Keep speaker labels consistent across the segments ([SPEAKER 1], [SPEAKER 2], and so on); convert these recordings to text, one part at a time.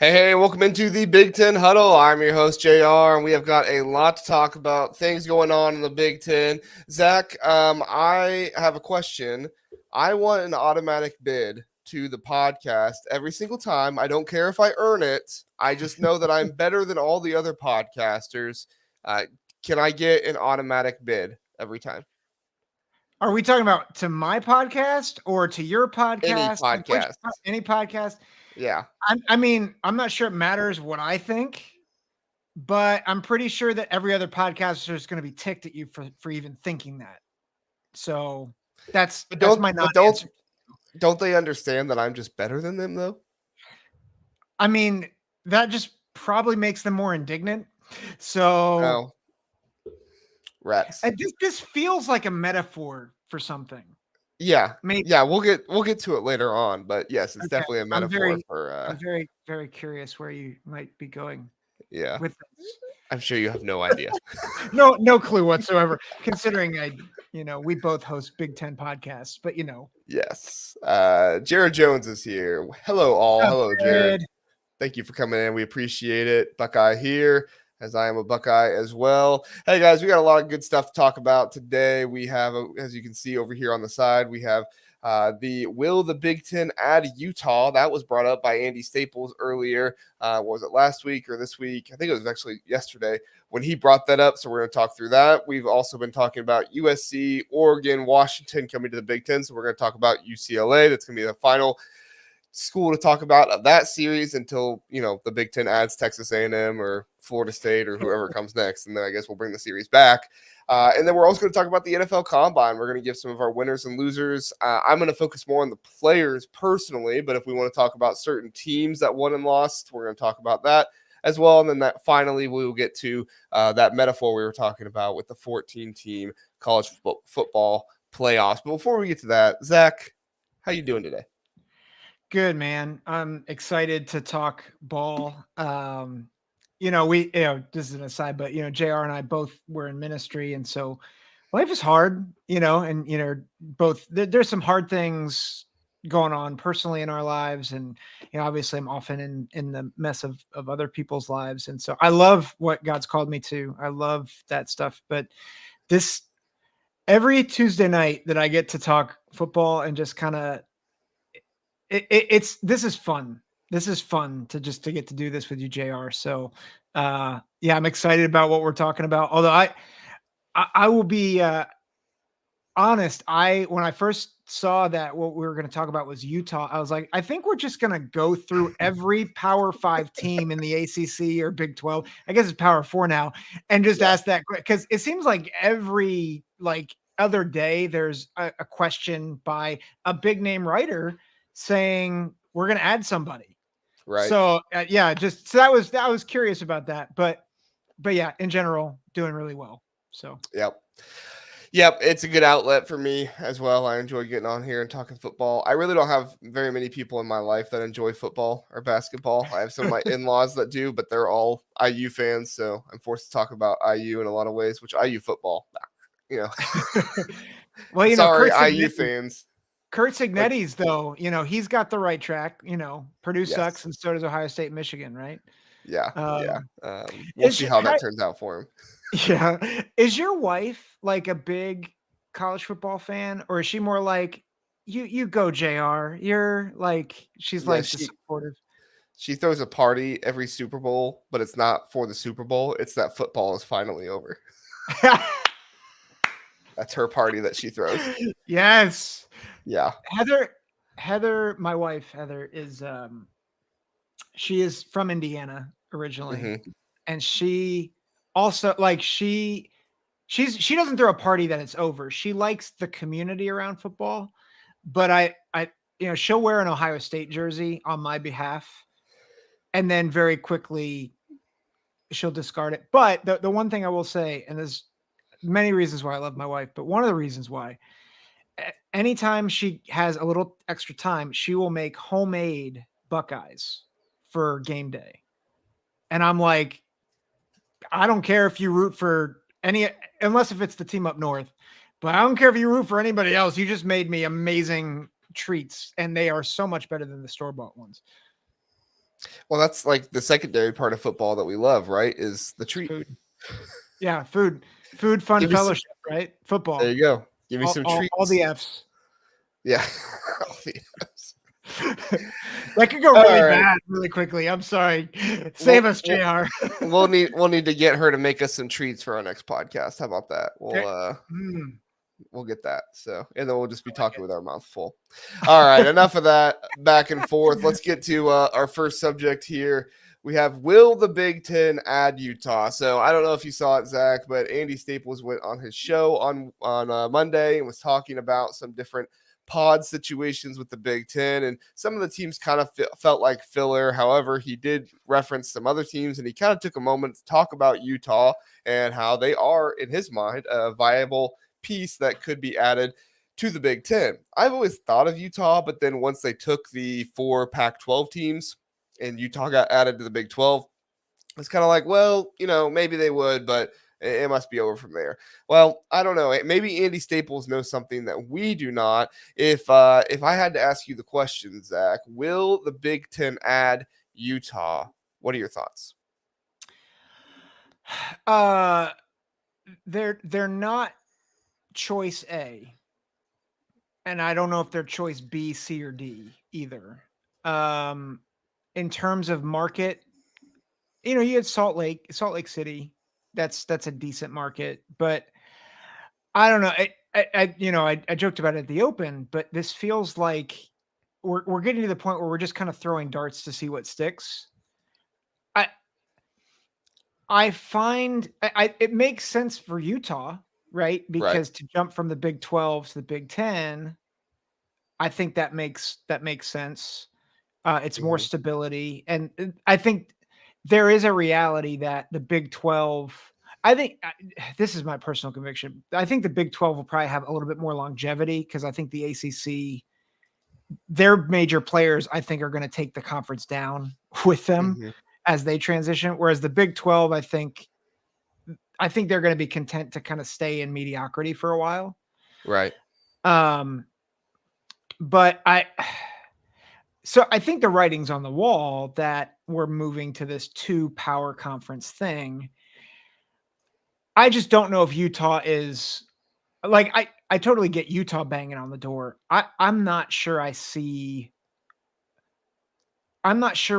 [SPEAKER 1] Hey, welcome into the Big Ten Huddle. I'm your host, JR, and we have got a lot to talk about, things going on in the Big Ten. Zach, I have a question. I want an automatic bid to the podcast every single time. I don't care if I earn it. I just know that I'm better than all the other podcasters. Uh, can I get an automatic bid every time?
[SPEAKER 2] Are we talking about to my podcast or to your
[SPEAKER 1] Any
[SPEAKER 2] podcast? Like
[SPEAKER 1] podcast.
[SPEAKER 2] any podcast?
[SPEAKER 1] Yeah.
[SPEAKER 2] I'm not sure it matters what I think, but I'm pretty sure that every other podcaster is going to be ticked at you for even thinking that. So that's my non-answer.
[SPEAKER 1] Don't they understand that I'm just better than them though?
[SPEAKER 2] I mean, that just probably makes them more indignant. So
[SPEAKER 1] No. Rats.
[SPEAKER 2] this feels like a metaphor for something.
[SPEAKER 1] Yeah.
[SPEAKER 2] Maybe.
[SPEAKER 1] Yeah, we'll get to it later on, but yes, it's
[SPEAKER 2] Okay.
[SPEAKER 1] definitely a metaphor for
[SPEAKER 2] I'm very, very curious where you might be going
[SPEAKER 1] yeah.
[SPEAKER 2] with this.
[SPEAKER 1] I'm sure you have no idea.
[SPEAKER 2] No clue whatsoever, considering we both host Big Ten podcasts, but
[SPEAKER 1] Yes. Jared Jones is here. Hello all. Hello, Jared. Thank you for coming in. We appreciate it. Buckeye here, as I am a Buckeye as well. Hey guys, we got a lot of good stuff to talk about today. We have, as you can see over here on the side, we have will the Big Ten add Utah? That was brought up by Andy Staples earlier. Was it last week or this week? I think it was actually yesterday when he brought that up. So we're going to talk through that. We've also been talking about USC, Oregon, Washington coming to the Big Ten. So we're going to talk about UCLA. That's going to be the final school to talk about of that series until the Big Ten adds Texas A&M or Florida State or whoever comes next, and then I guess we'll bring the series back. And then we're also going to talk about the NFL Combine. We're going to give some of our winners and losers. I'm going to focus more on the players personally, but if we want to talk about certain teams that won and lost, we're going to talk about that as well. And then that finally we will get to that metaphor we were talking about with the 14-team college football playoffs. But before we get to that, Zach, how you doing today?
[SPEAKER 2] Good, man. I'm excited to talk ball. This is an aside, but JR and I both were in ministry, and so life is hard, and both there's some hard things going on personally in our lives, and obviously I'm often in the mess of other people's lives, and so I love what God's called me to. I love that stuff, but this every Tuesday night that I get to talk football and just kind of this is fun. This is fun to get to do this with you, JR. So, yeah, I'm excited about what we're talking about. Although I will be honest. When I first saw that what we were going to talk about was Utah, I was like, I think we're just going to go through every Power 5 team in the ACC or Big 12. I guess it's Power 4 now, and just ask that because it seems like every other day there's a question by a big name writer saying we're going to add somebody.
[SPEAKER 1] Right.
[SPEAKER 2] So that was curious about that, but yeah, in general, doing really well. So
[SPEAKER 1] Yep, it's a good outlet for me as well. I enjoy getting on here and talking football. I really don't have very many people in my life that enjoy football or basketball. I have some of my in-laws that do, but they're all IU fans, so I'm forced to talk about IU in a lot of ways, which IU football,
[SPEAKER 2] Well,
[SPEAKER 1] sorry, IU fans.
[SPEAKER 2] Kurt Signetti's though, he's got the right track. Purdue sucks, and so does Ohio State, Michigan, right?
[SPEAKER 1] Yeah. We'll see how that turns out for him.
[SPEAKER 2] Yeah. Is your wife like a big college football fan, or is she more like you go, JR? You're like she's supportive.
[SPEAKER 1] She throws a party every Super Bowl, but it's not for the Super Bowl. It's that football is finally over. That's her party that she throws.
[SPEAKER 2] Yes.
[SPEAKER 1] Yeah.
[SPEAKER 2] Heather, my wife, Heather is she is from Indiana originally. And she also she doesn't throw a party that it's over. She likes the community around football, but I she'll wear an Ohio State jersey on my behalf, and then very quickly she'll discard it. But the one thing I will say, and there's many reasons why I love my wife, but one of the reasons why, anytime she has a little extra time, she will make homemade Buckeyes for game day. And I'm like, I don't care if you root for unless if it's the team up north, but I don't care if you root for anybody else. You just made me amazing treats, and they are so much better than the store-bought ones.
[SPEAKER 1] Well, that's like the secondary part of football that we love, right? Is the treat.
[SPEAKER 2] Food. Yeah, food, fun, fellowship, right? Football.
[SPEAKER 1] There you go. Give me some treats.
[SPEAKER 2] All the Fs.
[SPEAKER 1] Yeah. All the Fs.
[SPEAKER 2] That could go really bad really quickly. I'm sorry. Save us, JR.
[SPEAKER 1] we'll need to get her to make us some treats for our next podcast. How about that? We'll get that. So, and then we'll just be talking with our mouth full. All right, enough of that back and forth. Let's get to our first subject here. We have, will the Big Ten add Utah? So I don't know if you saw it, Zach, but Andy Staples went on his show on Monday and was talking about some different pod situations with the Big Ten, and some of the teams kind of felt like filler. However, he did reference some other teams, and he kind of took a moment to talk about Utah and how they are, in his mind, a viable piece that could be added to the Big Ten. I've always thought of Utah, but then once they took the 4 Pac-12 teams and Utah got added to the Big 12, it's kind of like, well, maybe they would, but it must be over from there. Well, I don't know. Maybe Andy Staples knows something that we do not. If I had to ask you the question, Zach, will the Big Ten add Utah? What are your thoughts?
[SPEAKER 2] They're not choice A, and I don't know if they're choice B, C, or D either. In terms of market, you had Salt Lake City. That's a decent market, but I don't know. I joked about it at the Open, but this feels like we're getting to the point where we're just kind of throwing darts to see what sticks. I find it makes sense for Utah, right? Because to jump from the Big 12 to the Big 10, I think that makes sense. It's more stability, and I think there is a reality that the Big 12. I think this is my personal conviction. I think the Big 12 will probably have a little bit more longevity because I think the ACC, their major players, I think, are going to take the conference down with them as they transition. Whereas the Big 12, I think they're going to be content to kind of stay in mediocrity for a while.
[SPEAKER 1] Right.
[SPEAKER 2] But I think the writing's on the wall that we're moving to this 2-power conference thing. I just don't know if Utah is like, I totally get Utah banging on the door. I'm not sure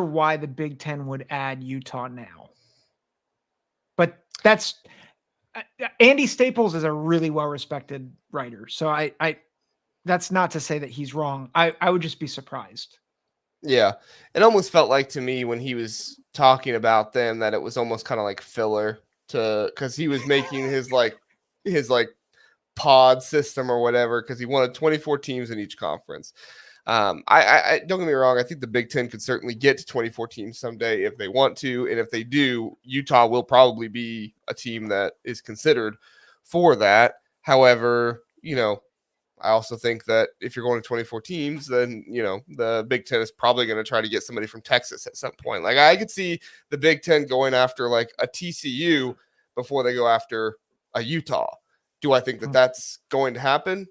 [SPEAKER 2] why the Big Ten would add Utah now. But that's Andy Staples is a really well-respected writer. So I that's not to say that he's wrong. I would just be surprised.
[SPEAKER 1] Yeah. It almost felt like to me when he was talking about them that it was almost kind of like filler because he was making his pod system or whatever, because he wanted 24 teams in each conference. I don't get me wrong. I think the Big Ten could certainly get to 24 teams someday if they want to. And if they do, Utah will probably be a team that is considered for that. However, I also think that if you're going to 24 teams, then, the Big Ten is probably going to try to get somebody from Texas at some point. Like, I could see the Big Ten going after like a TCU before they go after a Utah. Do I think that that's going to happen?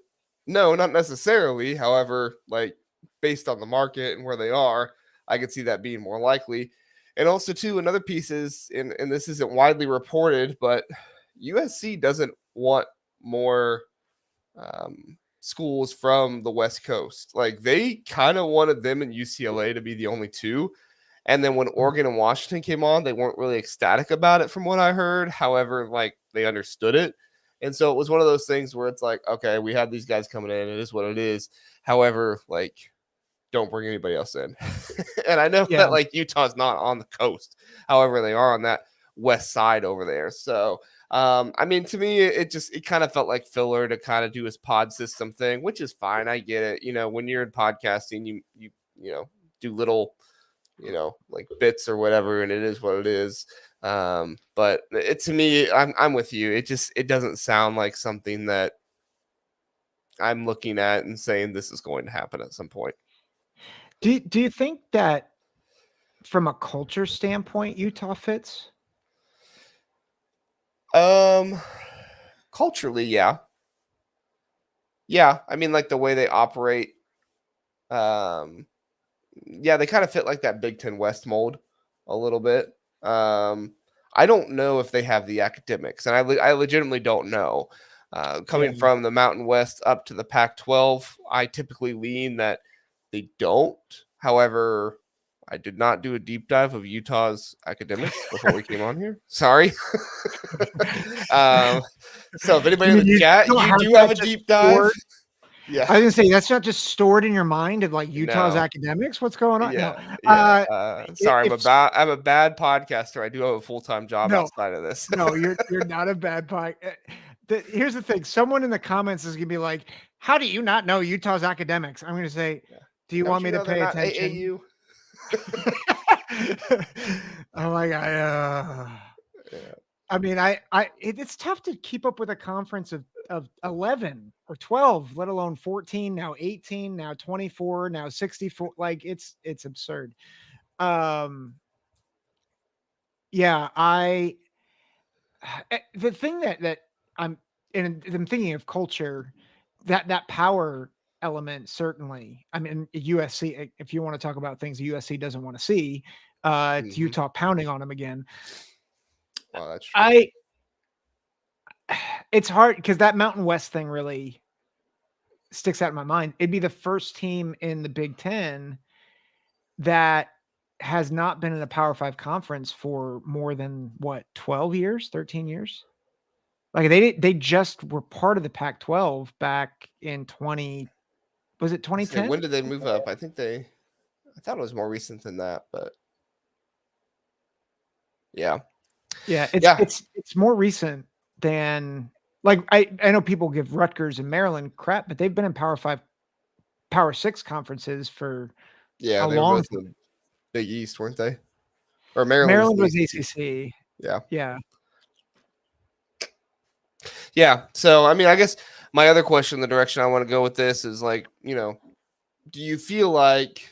[SPEAKER 1] No, not necessarily. However, like, based on the market and where they are, I could see that being more likely. And also, too, another piece is, and this isn't widely reported, but USC doesn't want more schools from the West Coast. Like, they kind of wanted them and UCLA to be the only two. And then when Oregon and Washington came on, they weren't really ecstatic about it from what I heard. However, like, they understood it. And so it was one of those things where it's like, okay, we have these guys coming in. It is what it is. However, like, don't bring anybody else in. And I know that like Utah's not on the coast. However, they are on that west side over there. So I mean, to me, it kind of felt like filler to kind of do his pod system thing, which is fine. I get it. When you're in podcasting, you do little, like bits or whatever, and it is what it is. But to me, I'm with you. It doesn't sound like something that I'm looking at and saying this is going to happen at some point.
[SPEAKER 2] Do you think that from a culture standpoint, Utah fits?
[SPEAKER 1] Culturally, yeah. Yeah, I mean, like the way they operate, yeah, they kind of fit like that Big Ten West mold a little bit. I don't know if they have the academics, and I legitimately don't know. Coming from the Mountain West up to the Pac-12, I typically lean that they don't. However, I did not do a deep dive of Utah's academics before we came on here. Sorry. So if anybody in the chat, you do have a deep dive.
[SPEAKER 2] Yeah, I was gonna say that's not just stored in your mind of like Utah's academics. What's going on?
[SPEAKER 1] Sorry, I'm a bad podcaster. I do have a full-time job outside of this.
[SPEAKER 2] No, you're not a bad here's the thing. Someone in the comments is gonna be like, "How do you not know Utah's academics?" I'm gonna say, "Do you want me to pay attention?" Oh my god. I mean, it's tough to keep up with a conference of 11 or 12, let alone 14, now 18, now 24, now 64. Like it's absurd. The thing that I'm thinking of culture, that power element, certainly. I mean, USC, if you want to talk about things USC doesn't want to see, it's Utah pounding on them again.
[SPEAKER 1] Well, that's true.
[SPEAKER 2] It's hard because that Mountain West thing really sticks out in my mind. It'd be the first team in the Big Ten that has not been in a Power 5 conference for more than 12 years, 13 years. Like they just were part of the Pac-12 back in 2010?
[SPEAKER 1] When did they move up? I thought it was more recent than that, but yeah.
[SPEAKER 2] Yeah, it's more recent than, like, I know people give Rutgers and Maryland crap, but they've been in Power 5, Power 6 conferences for
[SPEAKER 1] a long time. The Big East, weren't they? Or Maryland
[SPEAKER 2] was ACC.
[SPEAKER 1] Yeah. So, I mean, I guess my other question, the direction I want to go with this is like, do you feel like,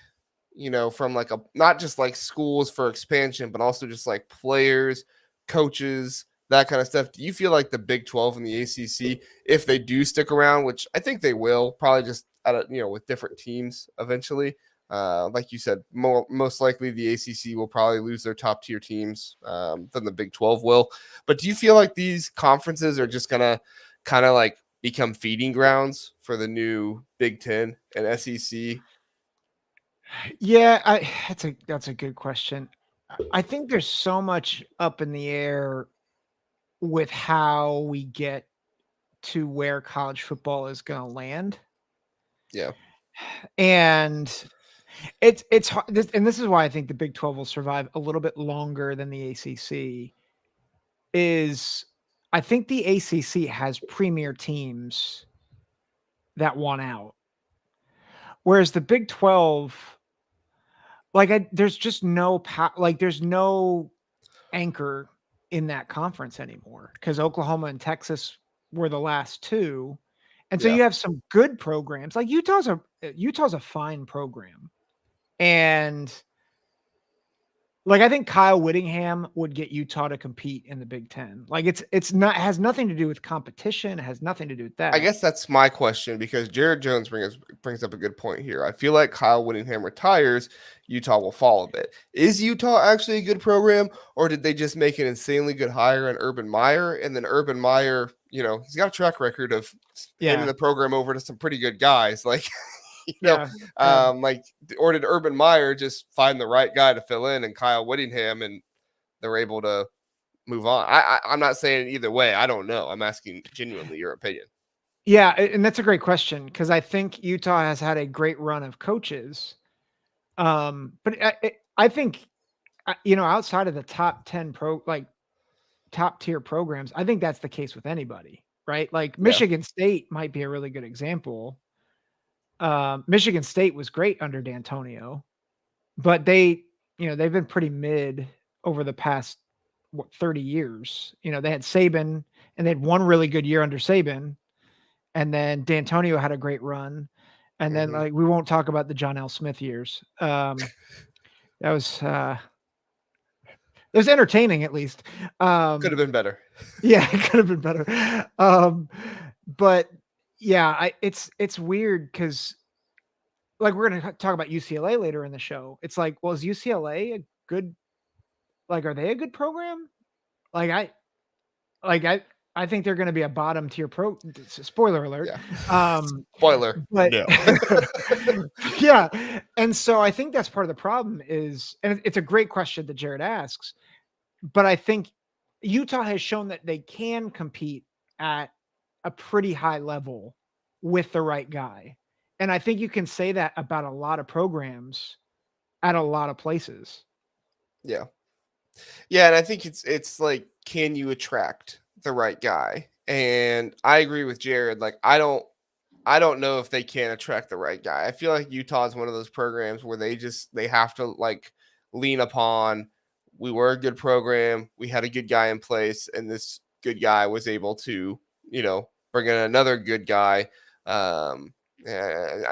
[SPEAKER 1] from like not just like schools for expansion, but also just like players, coaches, that kind of stuff. Do you feel like the Big 12 and the ACC, if they do stick around, which I think they will, probably just with different teams eventually, like you said, most likely the ACC will probably lose their top tier teams than the Big 12 will. But do you feel like these conferences are just gonna kind of like become feeding grounds for the new Big 10 and SEC?
[SPEAKER 2] Yeah, that's a good question. I think there's so much up in the air with how we get to where college football is going to land.
[SPEAKER 1] Yeah.
[SPEAKER 2] And it's hard, and this is why I think the Big 12 will survive a little bit longer than the ACC. Is I think the ACC has premier teams that want out, whereas the Big 12, like, there's just there's no anchor in that conference anymore because Oklahoma and Texas were the last two. And so you have some good programs. Like Utah's a fine program. And like, I think Kyle Whittingham would get Utah to compete in the Big Ten. Like it has nothing to do with competition. It has nothing to do with that.
[SPEAKER 1] I guess that's my question, because Jared Jones brings up a good point here. I feel like Kyle Whittingham retires, Utah will fall a bit. Is Utah actually a good program, or did they just make an insanely good hire on Urban Meyer? And then Urban Meyer, he's got a track record of handing the program over to some pretty good guys. Like, or did Urban Meyer just find the right guy to fill in and Kyle Whittingham, and they're able to move on? I'm not saying either way. I don't know. I'm asking genuinely your opinion.
[SPEAKER 2] Yeah, and that's a great question, because I think Utah has had a great run of coaches. But I think, outside of the top 10 top tier programs, I think that's the case with anybody, right? Like Michigan State might be a really good example. Michigan State was great under D'Antonio, but they've been pretty mid over the past 30 years. They had Saban, and they had one really good year under Saban, and then D'Antonio had a great run, and then like we won't talk about the John L. Smith years. That was entertaining, at least.
[SPEAKER 1] Could have been better.
[SPEAKER 2] Yeah, it could have been better. But yeah, it's weird because, like we're going to talk about UCLA later in the show. It's like, well, is UCLA a good, like, are they a good program? Like I think they're going to be a bottom tier spoiler alert.
[SPEAKER 1] Yeah. Spoiler.
[SPEAKER 2] But
[SPEAKER 1] No.
[SPEAKER 2] yeah. And so I think that's part of the problem is, and it's a great question that Jared asks, but I think Utah has shown that they can compete at a pretty high level with the right guy. And I think you can say that about a lot of programs at a lot of places.
[SPEAKER 1] Yeah. Yeah, and I think it's like, can you attract the right guy? And I agree with Jared. Like, I don't know if they can attract the right guy. I feel like Utah is one of those programs where they have to like lean upon, we were a good program, we had a good guy in place, and this good guy was able to, bring in another good guy. I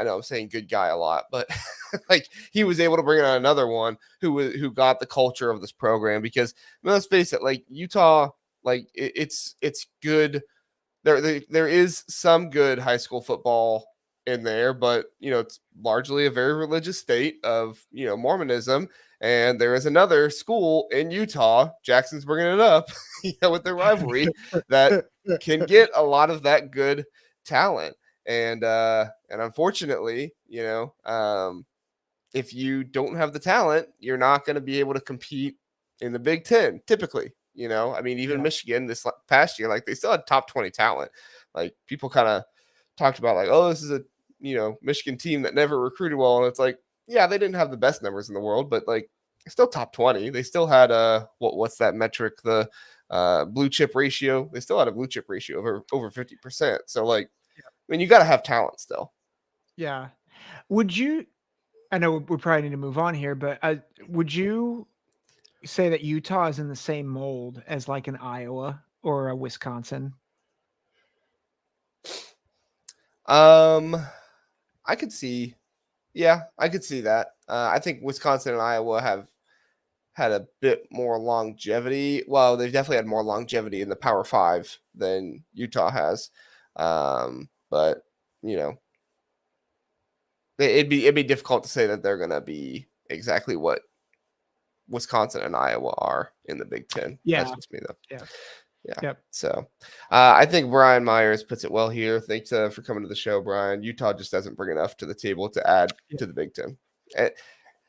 [SPEAKER 1] know I'm saying good guy a lot, but like he was able to bring in another one who got the culture of this program. Because let's face it, like Utah, like it's good. There is some good high school football in there, but it's largely a very religious state of Mormonism. And there is another school in Utah, Jackson's bringing it up, with their rivalry, that can get a lot of that good talent. And unfortunately, if you don't have the talent, you're not going to be able to compete in the Big Ten typically. I mean, even Michigan this past year, like they still had top 20 talent. Like people kind of talked about like, oh, this is a, Michigan team that never recruited well. And it's like, yeah, they didn't have the best numbers in the world, but like still top 20. They still had what's that metric? The blue chip ratio. They still had a blue chip ratio of over 50%. So like, I mean, you got to have talent still.
[SPEAKER 2] Yeah. I know we probably need to move on here, but would you say that Utah is in the same mold as like an Iowa or a Wisconsin?
[SPEAKER 1] I could see that. I think Wisconsin and Iowa have had a bit more longevity. Well, they've definitely had more longevity in the Power Five than Utah has. But it'd be difficult to say that they're gonna be exactly what Wisconsin and Iowa are in the Big Ten.
[SPEAKER 2] Yeah,
[SPEAKER 1] that's just me though.
[SPEAKER 2] Yeah.
[SPEAKER 1] Yep. So I think Brian Myers puts it well here. Thanks for coming to the show, Brian. Utah just doesn't bring enough to the table to add to the Big Ten.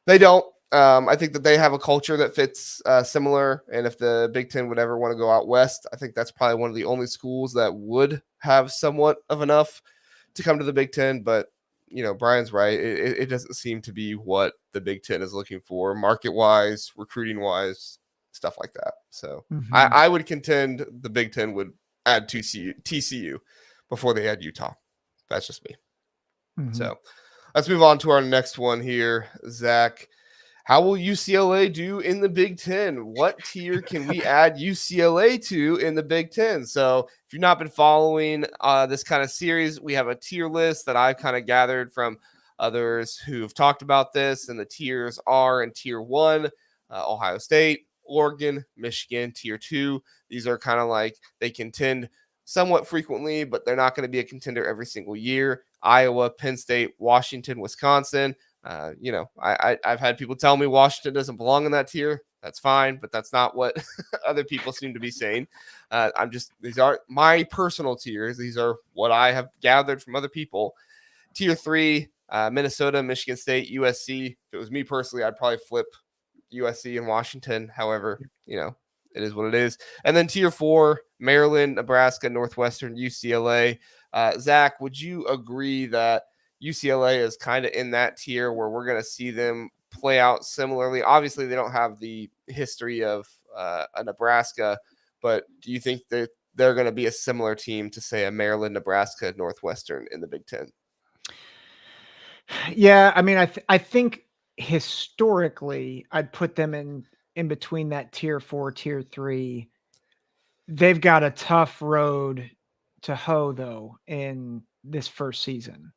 [SPEAKER 1] They don't. I think that they have a culture that fits similar. And if the Big Ten would ever want to go out west, I think that's probably one of the only schools that would have somewhat of enough to come to the Big Ten. But, Brian's right. It doesn't seem to be what the Big Ten is looking for market-wise, recruiting-wise, stuff like that. So I would contend the Big Ten would add TCU before they add Utah. That's just me. So let's move on to our next one here. Zach, how will UCLA do in the Big Ten? What tier can we add UCLA to in the Big Ten? So if you've not been following this kind of series, we have a tier list that I've kind of gathered from others who've talked about this. And the tiers are in tier 1, Ohio State, Oregon, Michigan. Tier 2, these are kind of like they contend somewhat frequently, but they're not going to be a contender every single year. Iowa, Penn State, Washington, Wisconsin. I've had people tell me Washington doesn't belong in that tier. That's fine, but that's not what other people seem to be saying. These aren't my personal tiers. These are what I have gathered from other people. Tier 3, Minnesota, Michigan State, USC. If it was me personally, I'd probably flip USC and Washington. However, it is what it is. And then tier 4, Maryland, Nebraska, Northwestern, UCLA. Zach, would you agree that UCLA is kind of in that tier where we're going to see them play out similarly? Obviously, they don't have the history of a Nebraska, but do you think that they're going to be a similar team to, say, a Maryland, Nebraska, Northwestern in the Big Ten?
[SPEAKER 2] Yeah, I mean, I think historically, I'd put them in between that tier 4, tier 3. They've got a tough road to hoe, though, in this first season.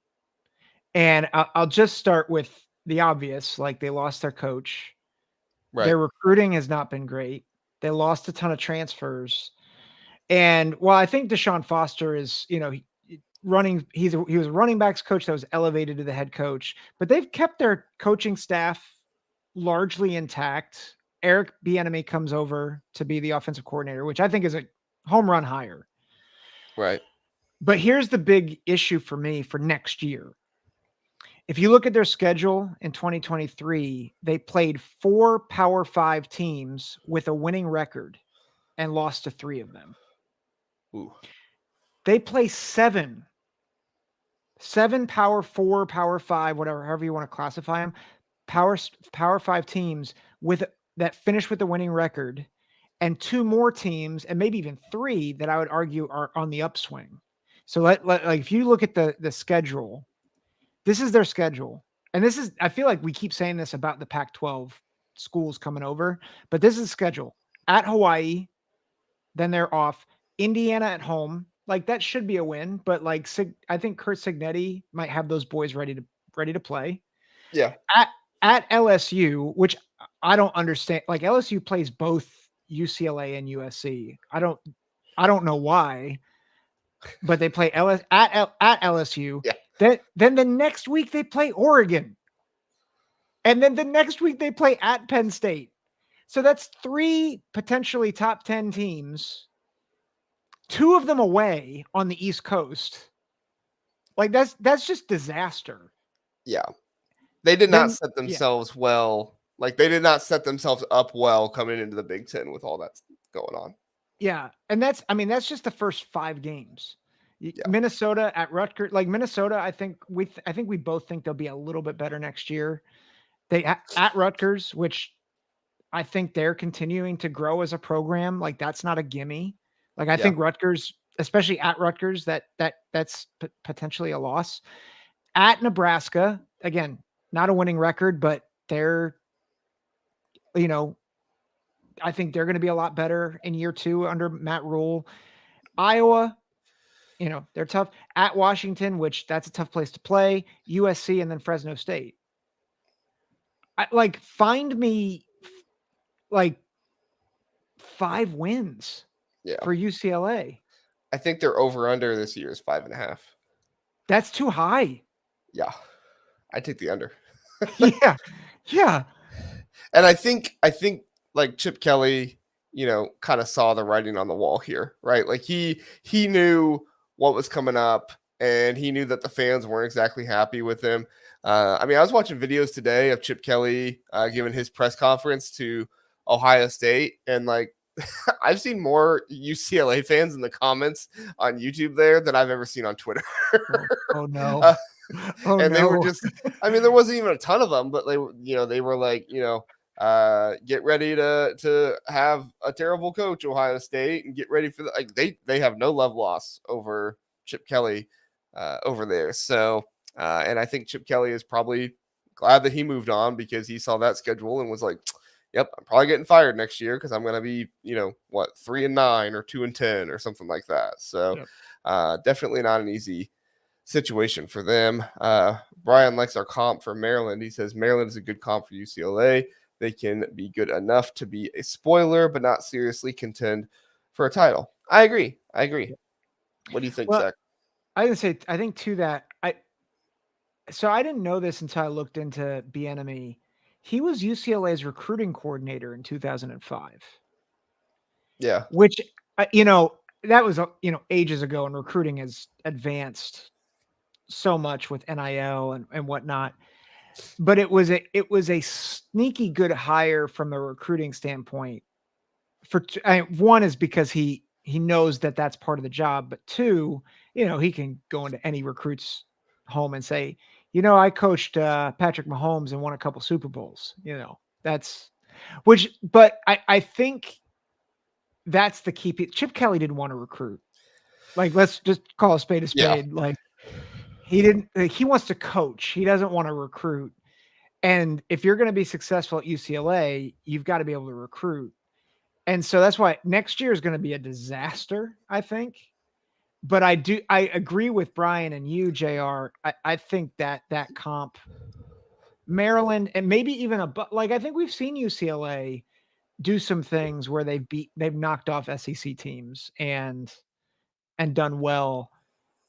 [SPEAKER 2] And I'll just start with the obvious, like they lost their coach. Right. Their recruiting has not been great. They lost a ton of transfers. And while I think Deshaun Foster is, he was a running backs coach that was elevated to the head coach, but they've kept their coaching staff largely intact. Eric Bieniemy comes over to be the offensive coordinator, which I think is a home run hire.
[SPEAKER 1] Right.
[SPEAKER 2] But here's the big issue for me for next year. If you look at their schedule in 2023, they played 4 Power 5 teams with a winning record and lost to 3 of them.
[SPEAKER 1] Ooh.
[SPEAKER 2] They play 7 Power 4, Power 5, whatever, however you want to classify them, Power 5 teams that finish with the winning record, and 2 more teams, and maybe even 3 that I would argue are on the upswing. So like if you look at the schedule, this is their schedule. And this is, I feel like we keep saying this about the Pac-12 schools coming over, but this is the schedule. At Hawaii, then they're off. Indiana at home. Like that should be a win, but like I think Kurt Signetti might have those boys ready to play.
[SPEAKER 1] Yeah.
[SPEAKER 2] At LSU, which I don't understand. Like LSU plays both UCLA and USC. I don't know why, but they play at LSU.
[SPEAKER 1] Yeah.
[SPEAKER 2] Then the next week they play Oregon. And then the next week they play at Penn State. So that's 3 potentially top 10 teams, 2 of them away on the East Coast. Like that's just disaster.
[SPEAKER 1] Yeah. They did not set themselves well. Like they did not set themselves up well coming into the Big Ten with all that going on.
[SPEAKER 2] Yeah. And that's just the first 5 games. Yeah. Minnesota at Rutgers, like Minnesota, I think we both think they'll be a little bit better next year. They at Rutgers, which I think they're continuing to grow as a program. Like that's not a gimme. Like I think Rutgers, especially at Rutgers, that's potentially a loss. At Nebraska, again, not a winning record, but they're, I think they're going to be a lot better in year 2 under Matt Rule. Iowa, they're tough. At Washington, which that's a tough place to play. USC and then Fresno State. Find me like 5 wins for UCLA.
[SPEAKER 1] I think their over under this year is 5.5.
[SPEAKER 2] That's too high.
[SPEAKER 1] Yeah. I take the under.
[SPEAKER 2] Yeah. Yeah.
[SPEAKER 1] And I think like Chip Kelly, kind of saw the writing on the wall here, right? Like he knew what was coming up and he knew that the fans weren't exactly happy with him. I was watching videos today of Chip Kelly giving his press conference to Ohio State, and like I've seen more UCLA fans in the comments on YouTube there than I've ever seen on Twitter.
[SPEAKER 2] Oh no.
[SPEAKER 1] They were just, there wasn't even a ton of them, but they were like, get ready to have a terrible coach, Ohio State, and get ready for they have no love loss over Chip Kelly over there. So, and I think Chip Kelly is probably glad that he moved on because he saw that schedule and was like, yep, I'm probably getting fired next year because I'm going to be, 3-9 or 2-10 or something like that. So definitely not an easy situation for them. Brian likes our comp for Maryland. He says Maryland is a good comp for UCLA. They can be good enough to be a spoiler, but not seriously contend for a title. I agree. What do you think, Zach?
[SPEAKER 2] I think to that, so I didn't know this until I looked into Bieniemy. He was UCLA's recruiting coordinator in 2005.
[SPEAKER 1] Yeah.
[SPEAKER 2] Which, that was, ages ago, and recruiting has advanced so much with NIL and whatnot. But it was a sneaky good hire from a recruiting standpoint. One is because he knows that that's part of the job, but 2, he can go into any recruit's home and say, I coached Patrick Mahomes and won a couple Super Bowls. But I think that's the key. Chip Kelly didn't want to recruit. Like, let's just call a spade a spade. Yeah. Like, he didn't. He wants to coach. He doesn't want to recruit. And if you're going to be successful at UCLA, you've got to be able to recruit. And so that's why next year is going to be a disaster, I think. But I agree with Brian and you, JR. I think that comp, Maryland, and maybe even I think we've seen UCLA do some things where they've knocked off SEC teams and done well.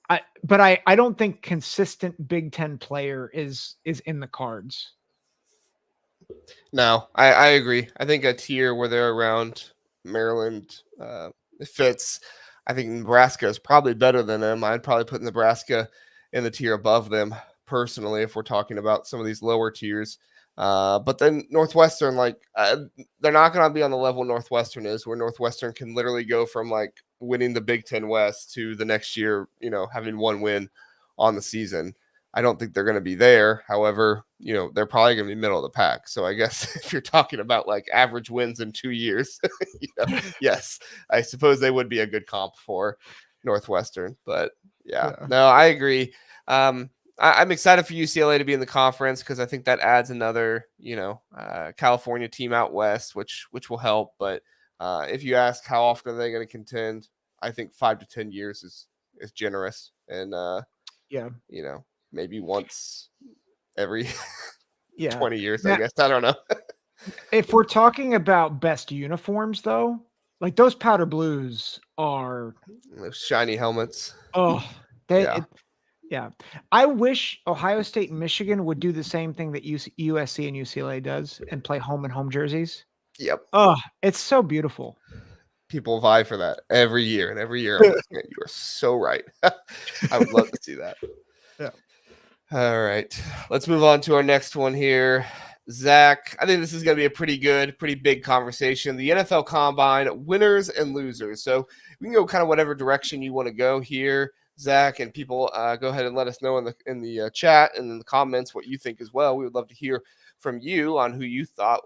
[SPEAKER 2] I don't think consistent Big Ten player is in the cards.
[SPEAKER 1] No, I agree. I think a tier where they're around Maryland fits. I think Nebraska is probably better than them. I'd probably put Nebraska in the tier above them personally if we're talking about some of these lower tiers. But then Northwestern, they're not going to be on the level Northwestern is, where Northwestern can literally go from like winning the Big Ten West to the next year, having one win on the season. I don't think they're going to be there. However, they're probably going to be middle of the pack. So I guess if you're talking about like average wins in 2 years, yes, I suppose they would be a good comp for Northwestern. But no, I agree. I'm excited for UCLA to be in the conference because I think that adds another, California team out west, which will help. But if you ask how often are they going to contend, I think 5 to 10 years is generous. And maybe once every 20 years, now, I guess. I don't know.
[SPEAKER 2] If we're talking about best uniforms, though, like those powder blues are
[SPEAKER 1] those shiny helmets.
[SPEAKER 2] Oh, I wish Ohio State and Michigan would do the same thing that USC and UCLA does and play home and home jerseys.
[SPEAKER 1] Yep.
[SPEAKER 2] Oh, it's so beautiful.
[SPEAKER 1] People vie for that every year, and every year I'm like, you are so right. I would love to see that.
[SPEAKER 2] Yeah.
[SPEAKER 1] All right, let's move on to our next one here. Zach, I think this is going to be a pretty big conversation. The NFL Combine winners and losers. So we can go kind of whatever direction you want to go here, Zach, and people go ahead and let us know in the chat and in the comments what you think as well. We would love to hear from you on who you thought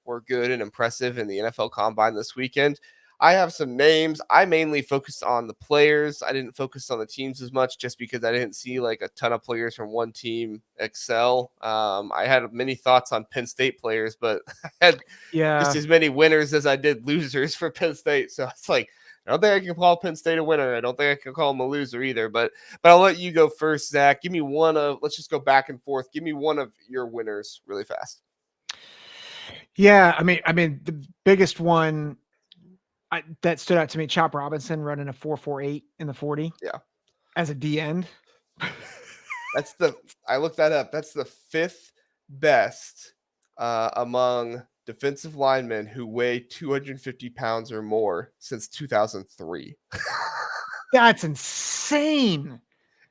[SPEAKER 1] were good and impressive in the NFL Combine this weekend. I have some names. I mainly focused on the players. I didn't focus on the teams as much just because I didn't see like a ton of players from one team excel. I had many thoughts on Penn State players, but I had just as many winners as I did losers for Penn State. So it's like, I don't think I can call Penn State a winner. I don't think I can call them a loser either. But I'll let you go first, Zach. Give me let's just go back and forth. Give me one of your winners really fast.
[SPEAKER 2] Yeah, I mean, the biggest one that stood out to me, Chop Robinson running a 4.48 in the 40.
[SPEAKER 1] Yeah.
[SPEAKER 2] As a D end.
[SPEAKER 1] I looked that up. That's the 5th best among defensive linemen who weigh 250 pounds or more since 2003.
[SPEAKER 2] That's insane.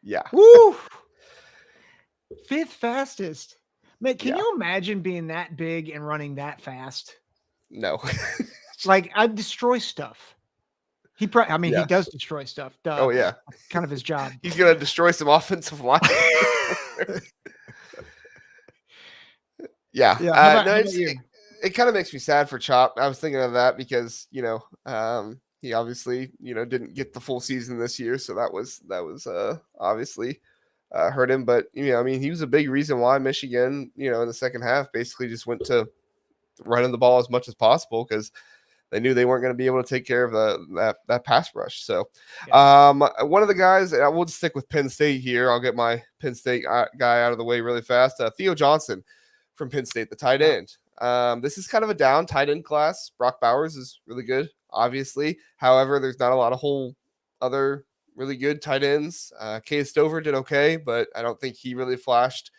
[SPEAKER 1] Yeah.
[SPEAKER 2] Woo! 5th fastest. Man, can you imagine being that big and running that fast?
[SPEAKER 1] No.
[SPEAKER 2] Like, I'd destroy stuff. He does destroy stuff. Duh.
[SPEAKER 1] Oh, yeah.
[SPEAKER 2] That's kind of his job.
[SPEAKER 1] He's going to destroy some offensive line. Yeah. It kind of makes me sad for Chop. I was thinking of that because, he obviously, didn't get the full season this year. So that was obviously hurt him. But, he was a big reason why Michigan, in the second half basically just went to running the ball as much as possible because they knew they weren't going to be able to take care of that pass rush. So one of the guys, I will stick with Penn State here. I'll get my Penn State guy out of the way really fast. Theo Johnson from Penn State, the tight end. This is kind of a down tight end class. Brock Bowers is really good, obviously. However, there's not a lot of whole other really good tight ends. Cade Stover did okay, but I don't think he really flashed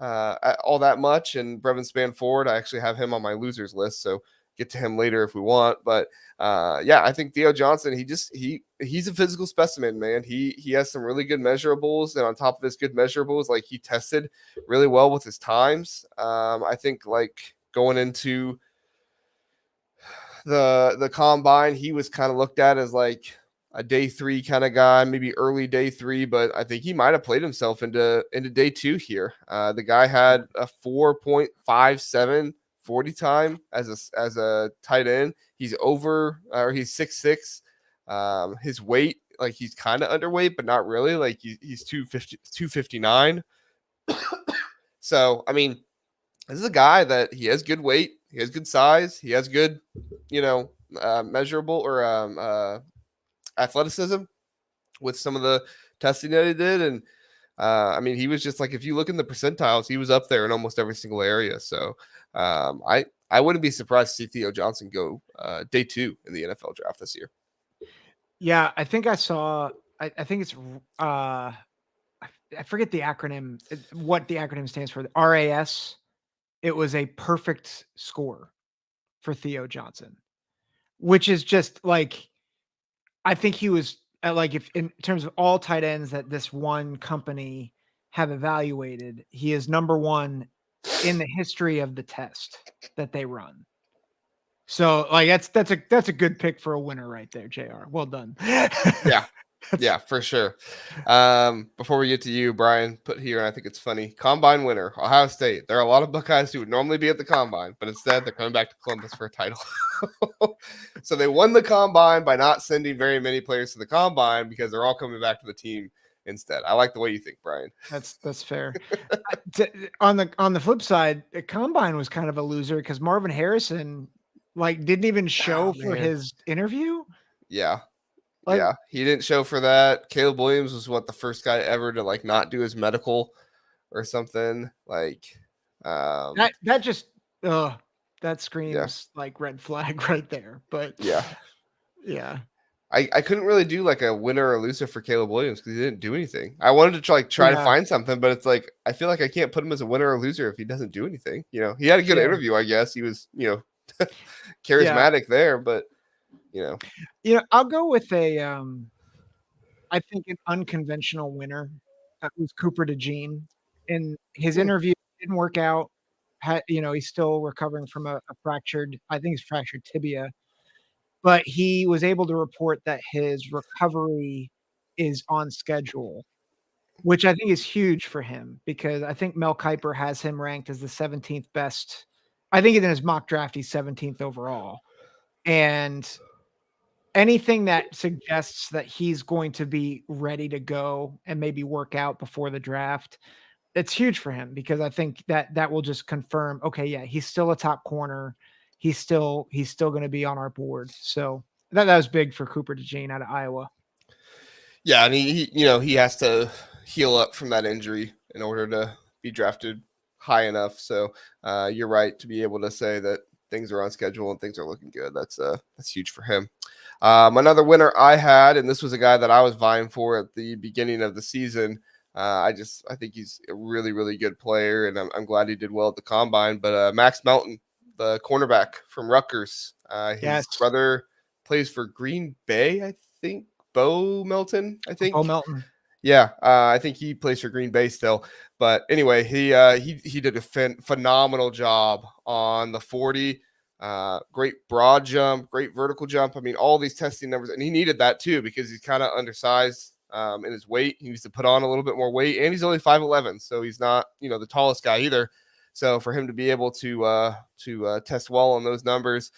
[SPEAKER 1] all that much. And Brevin Spanford, I actually have him on my losers list, so get to him later if we want. But I think Theo Johnson, he's a physical specimen, man. He has some really good measurables, and on top of his good measurables, like he tested really well with his times. I think like going into the combine, he was kind of looked at as like a day 3 kind of guy, maybe early day 3, but I think he might have played himself into day 2 here. The guy had a 4.57 40 time as a tight end. He's he's 6'6". His weight, like he's kind of underweight, but not really. Like he's 259. So, I mean, this is a guy that he has good weight. He has good size. He has good, measurable or athleticism with some of the testing that he did. And he was just like, if you look in the percentiles, he was up there in almost every single area. So I wouldn't be surprised to see Theo Johnson go day 2 in the NFL draft this year.
[SPEAKER 2] Yeah, I think I saw I think it's I forget the acronym, what the acronym stands for. RAS. It was a perfect score for Theo Johnson, which is just like, I think he was like, if in terms of all tight ends that this one company have evaluated, he is number one in the history of the test that they run. So like that's a good pick for a winner right there, JR. Well done.
[SPEAKER 1] Yeah. Yeah, for sure. Before we get to you, Brian, put here, and I think it's funny. Combine winner, Ohio State. There are a lot of Buckeyes who would normally be at the combine, but instead they're coming back to Columbus for a title. So they won the combine by not sending very many players to the combine because they're all coming back to the team instead. I like the way you think, Brian.
[SPEAKER 2] That's fair. On the flip side, the combine was kind of a loser because Marvin Harrison like didn't even show for his interview.
[SPEAKER 1] Yeah. Like, yeah, he didn't show for that. Caleb Williams was the first guy ever to like not do his medical or something. Like
[SPEAKER 2] that just that screams like red flag right there. But yeah.
[SPEAKER 1] I couldn't really do like a winner or loser for Caleb Williams because he didn't do anything. I wanted to try to find something, but it's like I feel like I can't put him as a winner or loser if he doesn't do anything. You know, he had a good interview, I guess. He was, charismatic there, but
[SPEAKER 2] I'll go with I think an unconventional winner. That was Cooper DeJean. And his interview didn't work out. He's still recovering from a fractured, I think it's fractured tibia. But he was able to report that his recovery is on schedule, which I think is huge for him because I think Mel Kiper has him ranked as the 17th best. I think in his mock draft, he's 17th overall. And anything that suggests that he's going to be ready to go and maybe work out before the draft, it's huge for him because I think that will just confirm, okay, yeah, he's still a top corner. He's still going to be on our board. So that was big for Cooper DeJean out of Iowa.
[SPEAKER 1] Yeah, and he has to heal up from that injury in order to be drafted high enough. So you're right to be able to say that things are on schedule and things are looking good. That's huge for him. Another winner I had, and this was a guy that I was vying for at the beginning of the season. I think he's a really, really good player, and I'm glad he did well at the combine. But Max Melton, the cornerback from Rutgers, his brother plays for Green Bay, I think. Bo Melton, I think.
[SPEAKER 2] Bo Melton.
[SPEAKER 1] Yeah, I think he plays for Green Bay still. But anyway, he did a phenomenal job on the 40. Great broad jump, great vertical jump. I mean, all these testing numbers, and he needed that too because he's kind of undersized in his weight. He needs to put on a little bit more weight, and he's only 5'11", so he's not the tallest guy either. So for him to be able to test well on those numbers,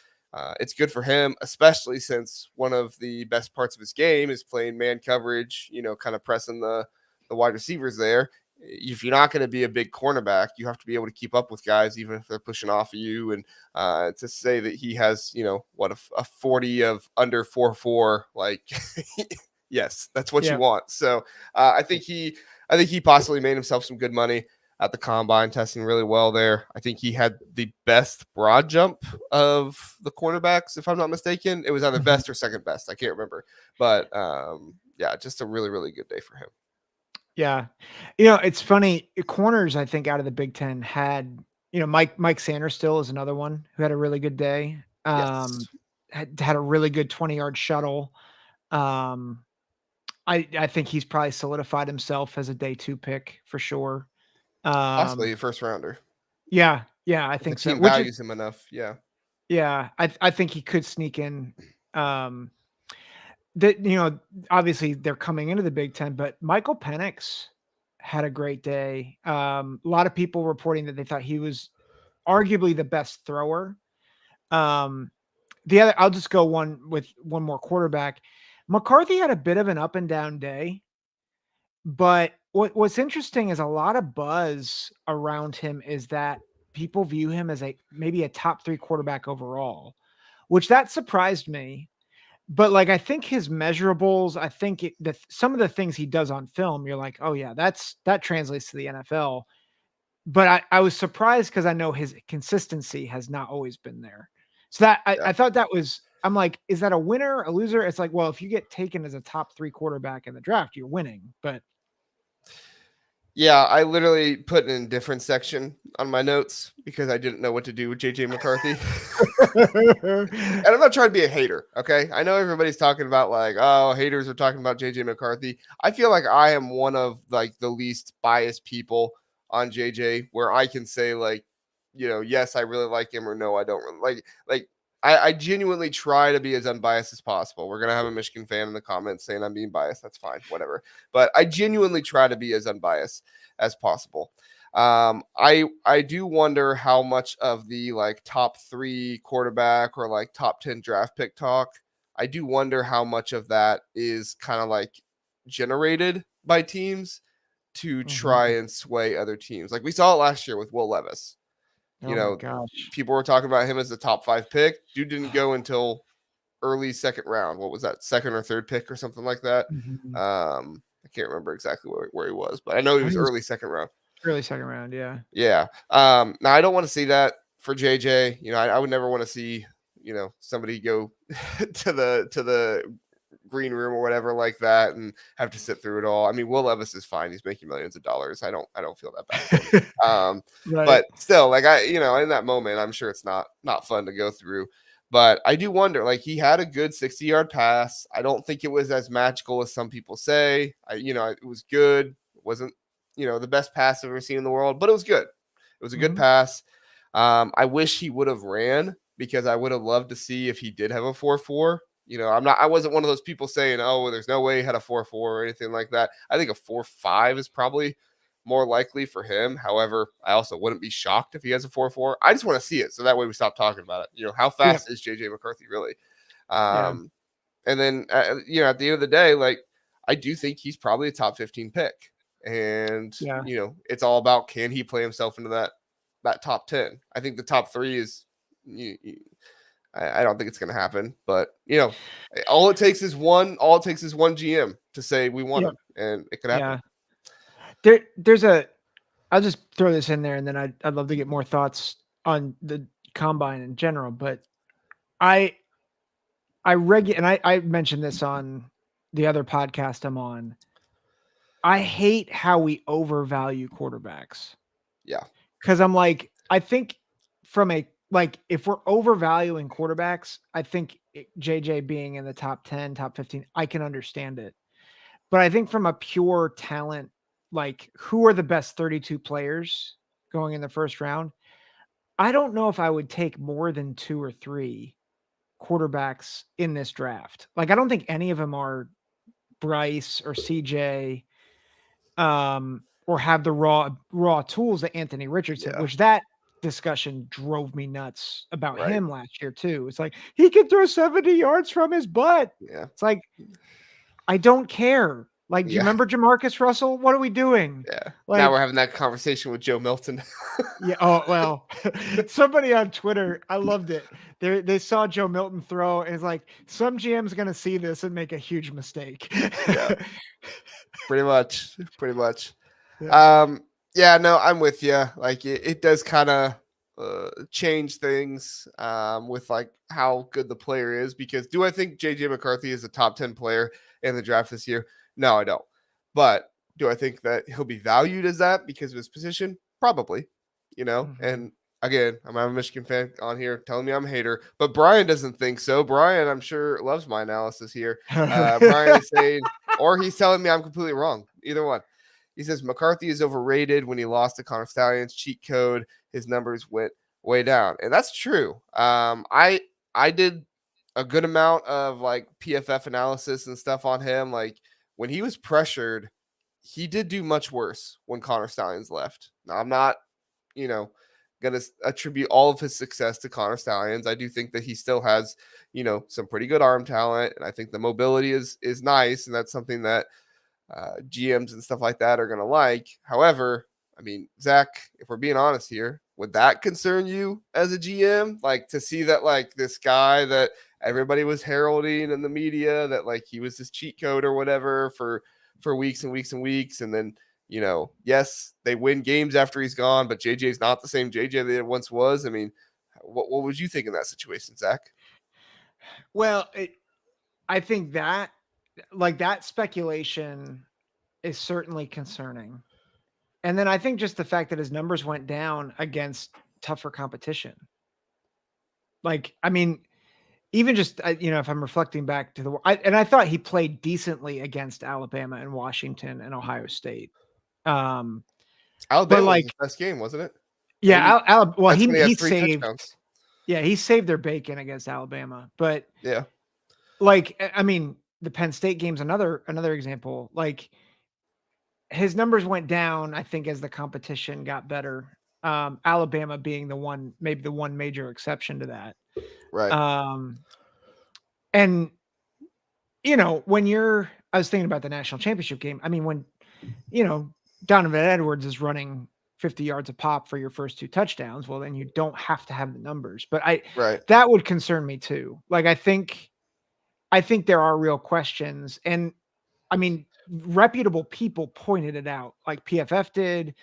[SPEAKER 1] it's good for him, especially since one of the best parts of his game is playing man coverage. Kind of pressing the wide receivers there. If you're not going to be a big cornerback, you have to be able to keep up with guys, even if they're pushing off of you. And to say that he has, a 40 of under 4.4, like, yes, that's what you want. So I think he possibly made himself some good money at the combine, testing really well there. I think he had the best broad jump of the cornerbacks, if I'm not mistaken. It was either best or second best. I can't remember. But just a really, really good day for him.
[SPEAKER 2] Yeah. It's funny. Corners, I think, out of the Big Ten had, Mike Sanders still is another one who had a really good day. Had a really good 20-yard shuttle. I think he's probably solidified himself as a day 2 pick for sure.
[SPEAKER 1] Possibly a first rounder.
[SPEAKER 2] Yeah, I think
[SPEAKER 1] so. The team values him enough. Yeah.
[SPEAKER 2] Yeah, I think he could sneak in. That obviously they're coming into the Big Ten, but Michael Penix had a great day. A lot of people reporting that they thought he was arguably the best thrower. I'll just go one more quarterback. McCarthy had a bit of an up and down day, but what's interesting is a lot of buzz around him is that people view him as maybe a top 3 quarterback overall, which that surprised me. But I think his measurables, I think some of the things he does on film, you're like, oh yeah, that translates to the NFL. But I was surprised because I know his consistency has not always been there. So I thought that was I'm like, is that a winner, a loser? It's like, well, if you get taken as a top 3 quarterback in the draft, you're winning. But
[SPEAKER 1] yeah, I literally put an indifferent section on my notes because I didn't know what to do with JJ McCarthy. And I'm not trying to be a hater, okay? I know everybody's talking about like, oh, haters are talking about JJ McCarthy. I feel like I am one of like the least biased people on JJ where I can say like, yes, I really like him or no, I don't really like I genuinely try to be as unbiased as possible. We're gonna have a Michigan fan in the comments saying I'm being biased. That's fine, whatever. But I genuinely try to be as unbiased as possible. I do wonder how much of the like top 3 quarterback or like top 10 draft pick talk, I do wonder how much of that is kind of like generated by teams to try and sway other teams. Like we saw it last year with Will Levis.
[SPEAKER 2] Oh my gosh.
[SPEAKER 1] People were talking about him as the top 5 pick. Dude didn't go until early second round. What was that? Second or third pick or something like that. I can't remember exactly where he was, but I know he was early second round.
[SPEAKER 2] Early second round, yeah.
[SPEAKER 1] Yeah. Now I don't want to see that for JJ. I would never want to see, somebody go to the green room or whatever like that and have to sit through it all. I mean, Will Levis is fine. He's making millions of dollars. I don't feel that bad. Right. But still, like in that moment, I'm sure it's not fun to go through. But I do wonder, like he had a good 60-yard pass. I don't think it was as magical as some people say. It was good. It wasn't, the best pass I've ever seen in the world, but it was good. It was a good pass. I wish he would have ran because I would have loved to see if he did have a 4.4. I wasn't one of those people saying, oh, there's no way he had a 4.4 or anything like that. I think a 4.5 is probably more likely for him. However, I also wouldn't be shocked if he has a 4.4. I just want to see it. So that way we stop talking about it. How fast is JJ McCarthy really? And then, at the end of the day, like I do think he's probably a top 15 pick. And, it's all about, can he play himself into that top 10? I think the top 3 is, I don't think it's going to happen, but all it takes is one GM to say we want him, and it could happen.
[SPEAKER 2] There's I'll just throw this in there, and then I'd love to get more thoughts on the combine in general. But I mentioned this on the other podcast I'm on. I hate how we overvalue quarterbacks.
[SPEAKER 1] Yeah.
[SPEAKER 2] Because I'm like, I think if we're overvaluing quarterbacks, I think JJ being in the top 10, top 15, I can understand it. But I think from a pure talent, like who are the best 32 players going in the first round? I don't know if I would take more than 2 or 3 quarterbacks in this draft. Like, I don't think any of them are Bryce or CJ, or have the raw tools that Anthony Richardson, which that discussion drove me nuts about him last year too. It's like, he could throw 70 yards from his butt.
[SPEAKER 1] Yeah.
[SPEAKER 2] It's like, I don't care. Like, do you remember Jamarcus Russell? What are we doing?
[SPEAKER 1] Yeah.
[SPEAKER 2] Like,
[SPEAKER 1] now we're having that conversation with Joe Milton.
[SPEAKER 2] Yeah. Oh, well, somebody on Twitter, I loved it. They saw Joe Milton throw, and it's like, some GM's going to see this and make a huge mistake.
[SPEAKER 1] Yeah. Pretty much. Yeah. No, I'm with you. Like it does kind of change things with like how good the player is, because do I think JJ McCarthy is a top 10 player in the draft this year? No, I don't. But do I think that he'll be valued as that because of his position? Probably, and again, I'm a Michigan fan on here telling me I'm a hater, but Brian doesn't think so. Brian, I'm sure, loves my analysis here. Brian is saying, or he's telling me I'm completely wrong. Either one. He says McCarthy is overrated. When he lost to Connor Stallions, cheat code, his numbers went way down. And that's true. I did a good amount of like PFF analysis and stuff on him. Like when he was pressured, he did do much worse when Connor Stallions left. Now, I'm not, going to attribute all of his success to Connor Stallions. I do think that he still has, some pretty good arm talent. And I think the mobility is nice. And that's something that GMs and stuff like that are going to like. However, I mean, Zach, if we're being honest here, would that concern you as a GM? Like to see that like this guy that everybody was heralding in the media, that like he was this cheat code or whatever for weeks and weeks and weeks. And then, yes, they win games after he's gone, but JJ's not the same JJ that it once was. I mean, what would you think in that situation, Zach?
[SPEAKER 2] Well, I think that that speculation is certainly concerning. And then I think just the fact that his numbers went down against tougher competition. Like, I mean, even just if I'm reflecting back to I thought he played decently against Alabama and Washington and Ohio State. But
[SPEAKER 1] Alabama was
[SPEAKER 2] like,
[SPEAKER 1] his best game, wasn't it?
[SPEAKER 2] yeah, well,
[SPEAKER 1] That's when he
[SPEAKER 2] he
[SPEAKER 1] had 3
[SPEAKER 2] saved,
[SPEAKER 1] touchdowns.
[SPEAKER 2] yeah, he saved their bacon against Alabama. But
[SPEAKER 1] Yeah.
[SPEAKER 2] like, I mean, the Penn State game's another example. Like, his numbers went down, I think, as the competition got better. Alabama being maybe the one major exception to that.
[SPEAKER 1] Right.
[SPEAKER 2] And when I was thinking about the national championship game. I mean, when Donovan Edwards is running 50 yards a pop for your first 2 touchdowns, well, then you don't have to have the numbers. But that would concern me too. Like, I think there are real questions. And I mean, reputable people pointed it out, like PFF did,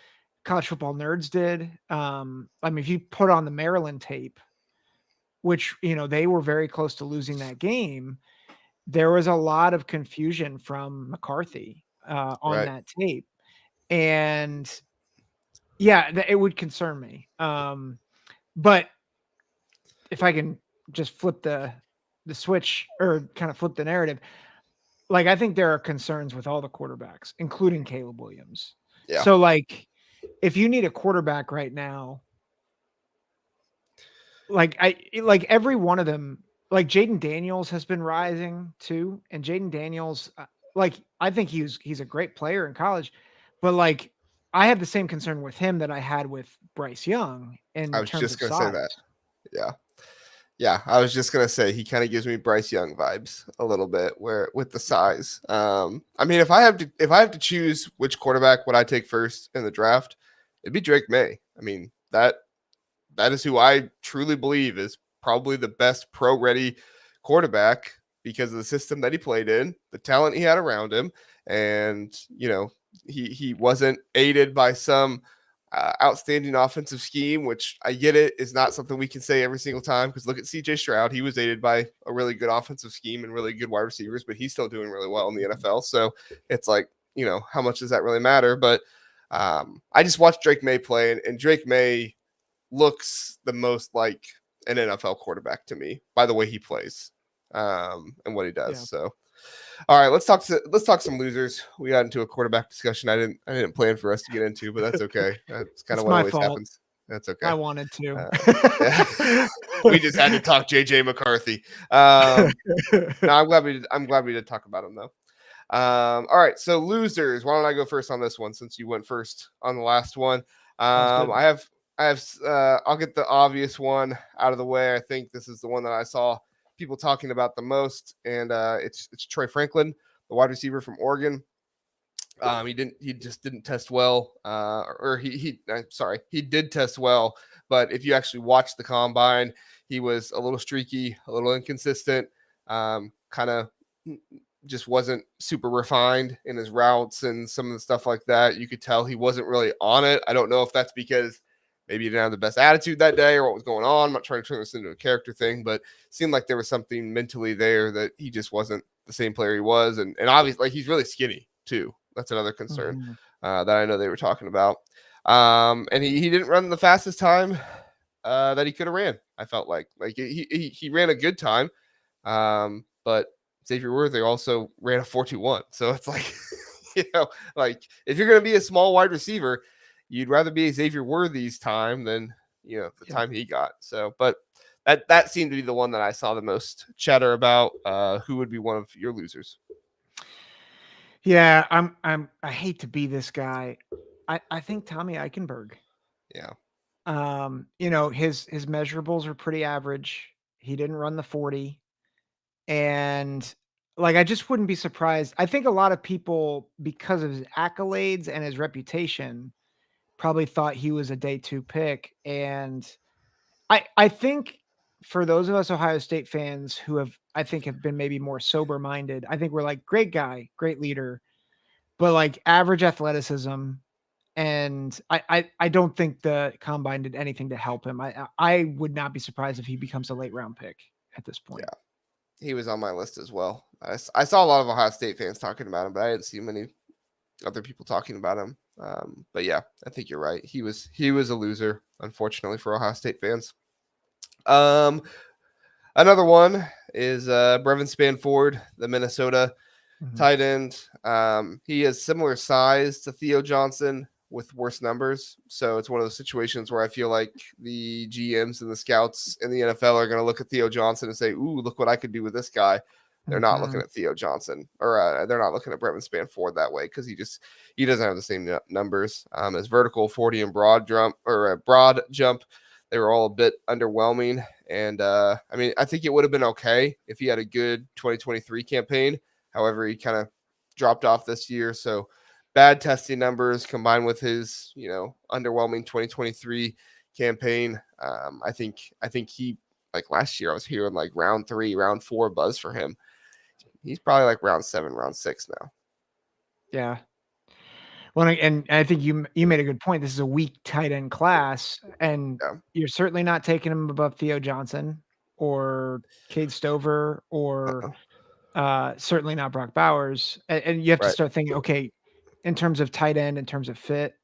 [SPEAKER 2] College Football Nerds did. I mean, if you put on the Maryland tape, which, they were very close to losing that game, there was a lot of confusion from McCarthy on that tape. And yeah, it would concern me. But if I can just flip the switch, or kind of flip the narrative, like, I think there are concerns with all the quarterbacks, including Caleb Williams.
[SPEAKER 1] Yeah.
[SPEAKER 2] So, like, if you need a quarterback right now, like every one of them, like Jaden Daniels has been rising too, and Jaden Daniels, like, I think he's a great player in college, but like, I have the same concern with him that I had with Bryce Young in terms of size. I was just gonna say that.
[SPEAKER 1] Yeah. Yeah, I was just gonna say he kind of gives me Bryce Young vibes a little bit, where with the size. I mean, if I have to choose which quarterback would I take first in the draft, it'd be Drake May. I mean, that is who I truly believe is probably the best pro-ready quarterback because of the system that he played in, the talent he had around him, and he wasn't aided by some outstanding offensive scheme, which I get it is not something we can say every single time, because look at CJ Stroud. He was aided by a really good offensive scheme and really good wide receivers, but he's still doing really well in the NFL. So it's like, how much does that really matter? But I just watched Drake May play, and Drake May looks the most like an NFL quarterback to me by the way he plays and what he does. Yeah. So, all right, let's talk some losers. We got into a quarterback discussion I didn't plan for us to get into, but that's okay. That's kind of what always happens. That's okay.
[SPEAKER 2] I wanted to.
[SPEAKER 1] Yeah. We just had to talk JJ McCarthy. No, I'm glad we did talk about him though. All right, so losers. Why don't I go first on this one, since you went first on the last one? I'll get the obvious one out of the way. I think this is the one that I saw people talking about the most, and it's Troy Franklin, the wide receiver from Oregon. He just didn't test well, he did test well, but if you actually watch the combine, he was a little streaky, a little inconsistent, kind of just wasn't super refined in his routes and some of the stuff like that. You could tell he wasn't really on it. I don't know if that's because maybe he didn't have the best attitude that day or what was going on. I'm not trying to turn this into a character thing, but it seemed like there was something mentally there that he just wasn't the same player he was. And obviously, like, he's really skinny too. That's another concern that I know they were talking about. And he didn't run the fastest time that he could have ran. I felt like he ran a good time. But Xavier Worthy also ran a 4.21. So it's like, like, if you're going to be a small wide receiver, you'd rather be Xavier Worthy's time than, the time he got. So, but that seemed to be the one that I saw the most chatter about. Who would be one of your losers?
[SPEAKER 2] Yeah, I hate to be this guy. I think Tommy Eichenberg.
[SPEAKER 1] Yeah.
[SPEAKER 2] His measurables are pretty average. He didn't run the 40. And like, I just wouldn't be surprised. I think a lot of people, because of his accolades and his reputation, probably thought he was a day 2 pick. And I think for those of us Ohio State fans who have been maybe more sober minded, I think we're like, great guy, great leader, but like average athleticism. And I don't think the combine did anything to help him. I would not be surprised if he becomes a late round pick at this point.
[SPEAKER 1] Yeah. He was on my list as well. I saw a lot of Ohio State fans talking about him, but I didn't see many other people talking about him. But yeah, I think you're right. He was a loser, unfortunately for Ohio State fans. Another one is Brevin Spanford, the Minnesota tight end. He has similar size to Theo Johnson with worse numbers. So it's one of those situations where I feel like the GMs and the scouts in the NFL are going to look at Theo Johnson and say, "Ooh, look what I could do with this guy." They're not looking at Theo Johnson, or they're not looking at Brevin Spanford that way because he doesn't have the same numbers. His vertical 40 and broad jump, they were all a bit underwhelming. And I mean, I think it would have been okay if he had a good 2023 campaign. However, he kind of dropped off this year. So bad testing numbers combined with his, underwhelming 2023 campaign. I think he, like last year, I was hearing like round 3, round 4 buzz for him. He's probably like round 7, round 6 now.
[SPEAKER 2] Yeah. Well, and I think you made a good point. This is a weak tight end class, and you're certainly not taking him above Theo Johnson or Cade Stover or certainly not Brock Bowers. And you have to start thinking, okay, in terms of tight end, in terms of fit.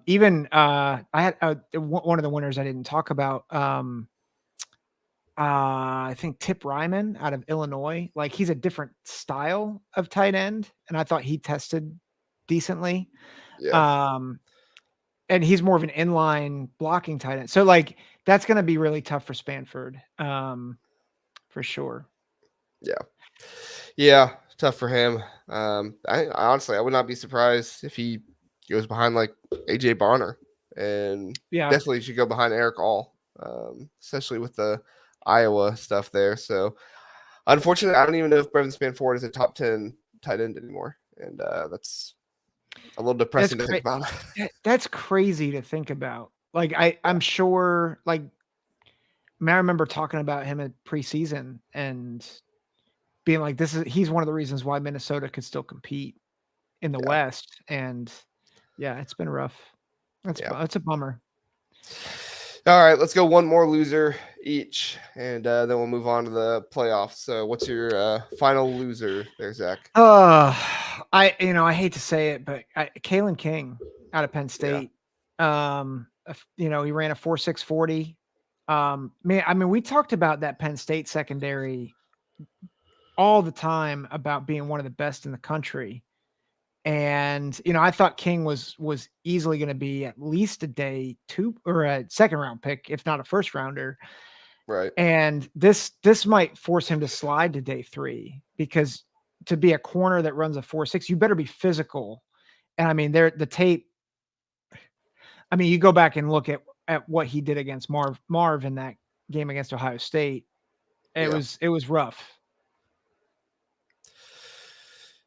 [SPEAKER 2] Even I had one of the winners I didn't talk about. I think Tip Ryman out of Illinois. Like, he's a different style of tight end, and I thought he tested decently.
[SPEAKER 1] Yeah.
[SPEAKER 2] And he's more of an inline blocking tight end. So like that's going to be really tough for Spanford. For sure.
[SPEAKER 1] Yeah, tough for him. I honestly, I would not be surprised if he goes behind like AJ Bonner, and definitely should go behind Eric All, especially with the Iowa stuff there. So, unfortunately, I don't even know if Brevin Spanford is a top 10 tight end anymore, and that's a little depressing to think about.
[SPEAKER 2] That's crazy to think about. Like I'm sure, like, I remember talking about him at preseason and being like, he's one of the reasons why Minnesota could still compete in the West. And yeah, it's been rough. It's a bummer.
[SPEAKER 1] All right, let's go one more loser each, and then we'll move on to the playoffs. So, what's your final loser there, Zach?
[SPEAKER 2] I hate to say it, but Kalen King out of Penn State. He ran a 4.640. Man, I mean, we talked about that Penn State secondary all the time about being one of the best in the country. And, I thought King was easily going to be at least a day 2 or a second round pick, if not a first rounder.
[SPEAKER 1] Right.
[SPEAKER 2] And this might force him to slide to day 3, because to be a corner that runs a 4.6, you better be physical. And I mean, the tape, I mean, you go back and look at what he did against Marv in that game against Ohio State. It was rough.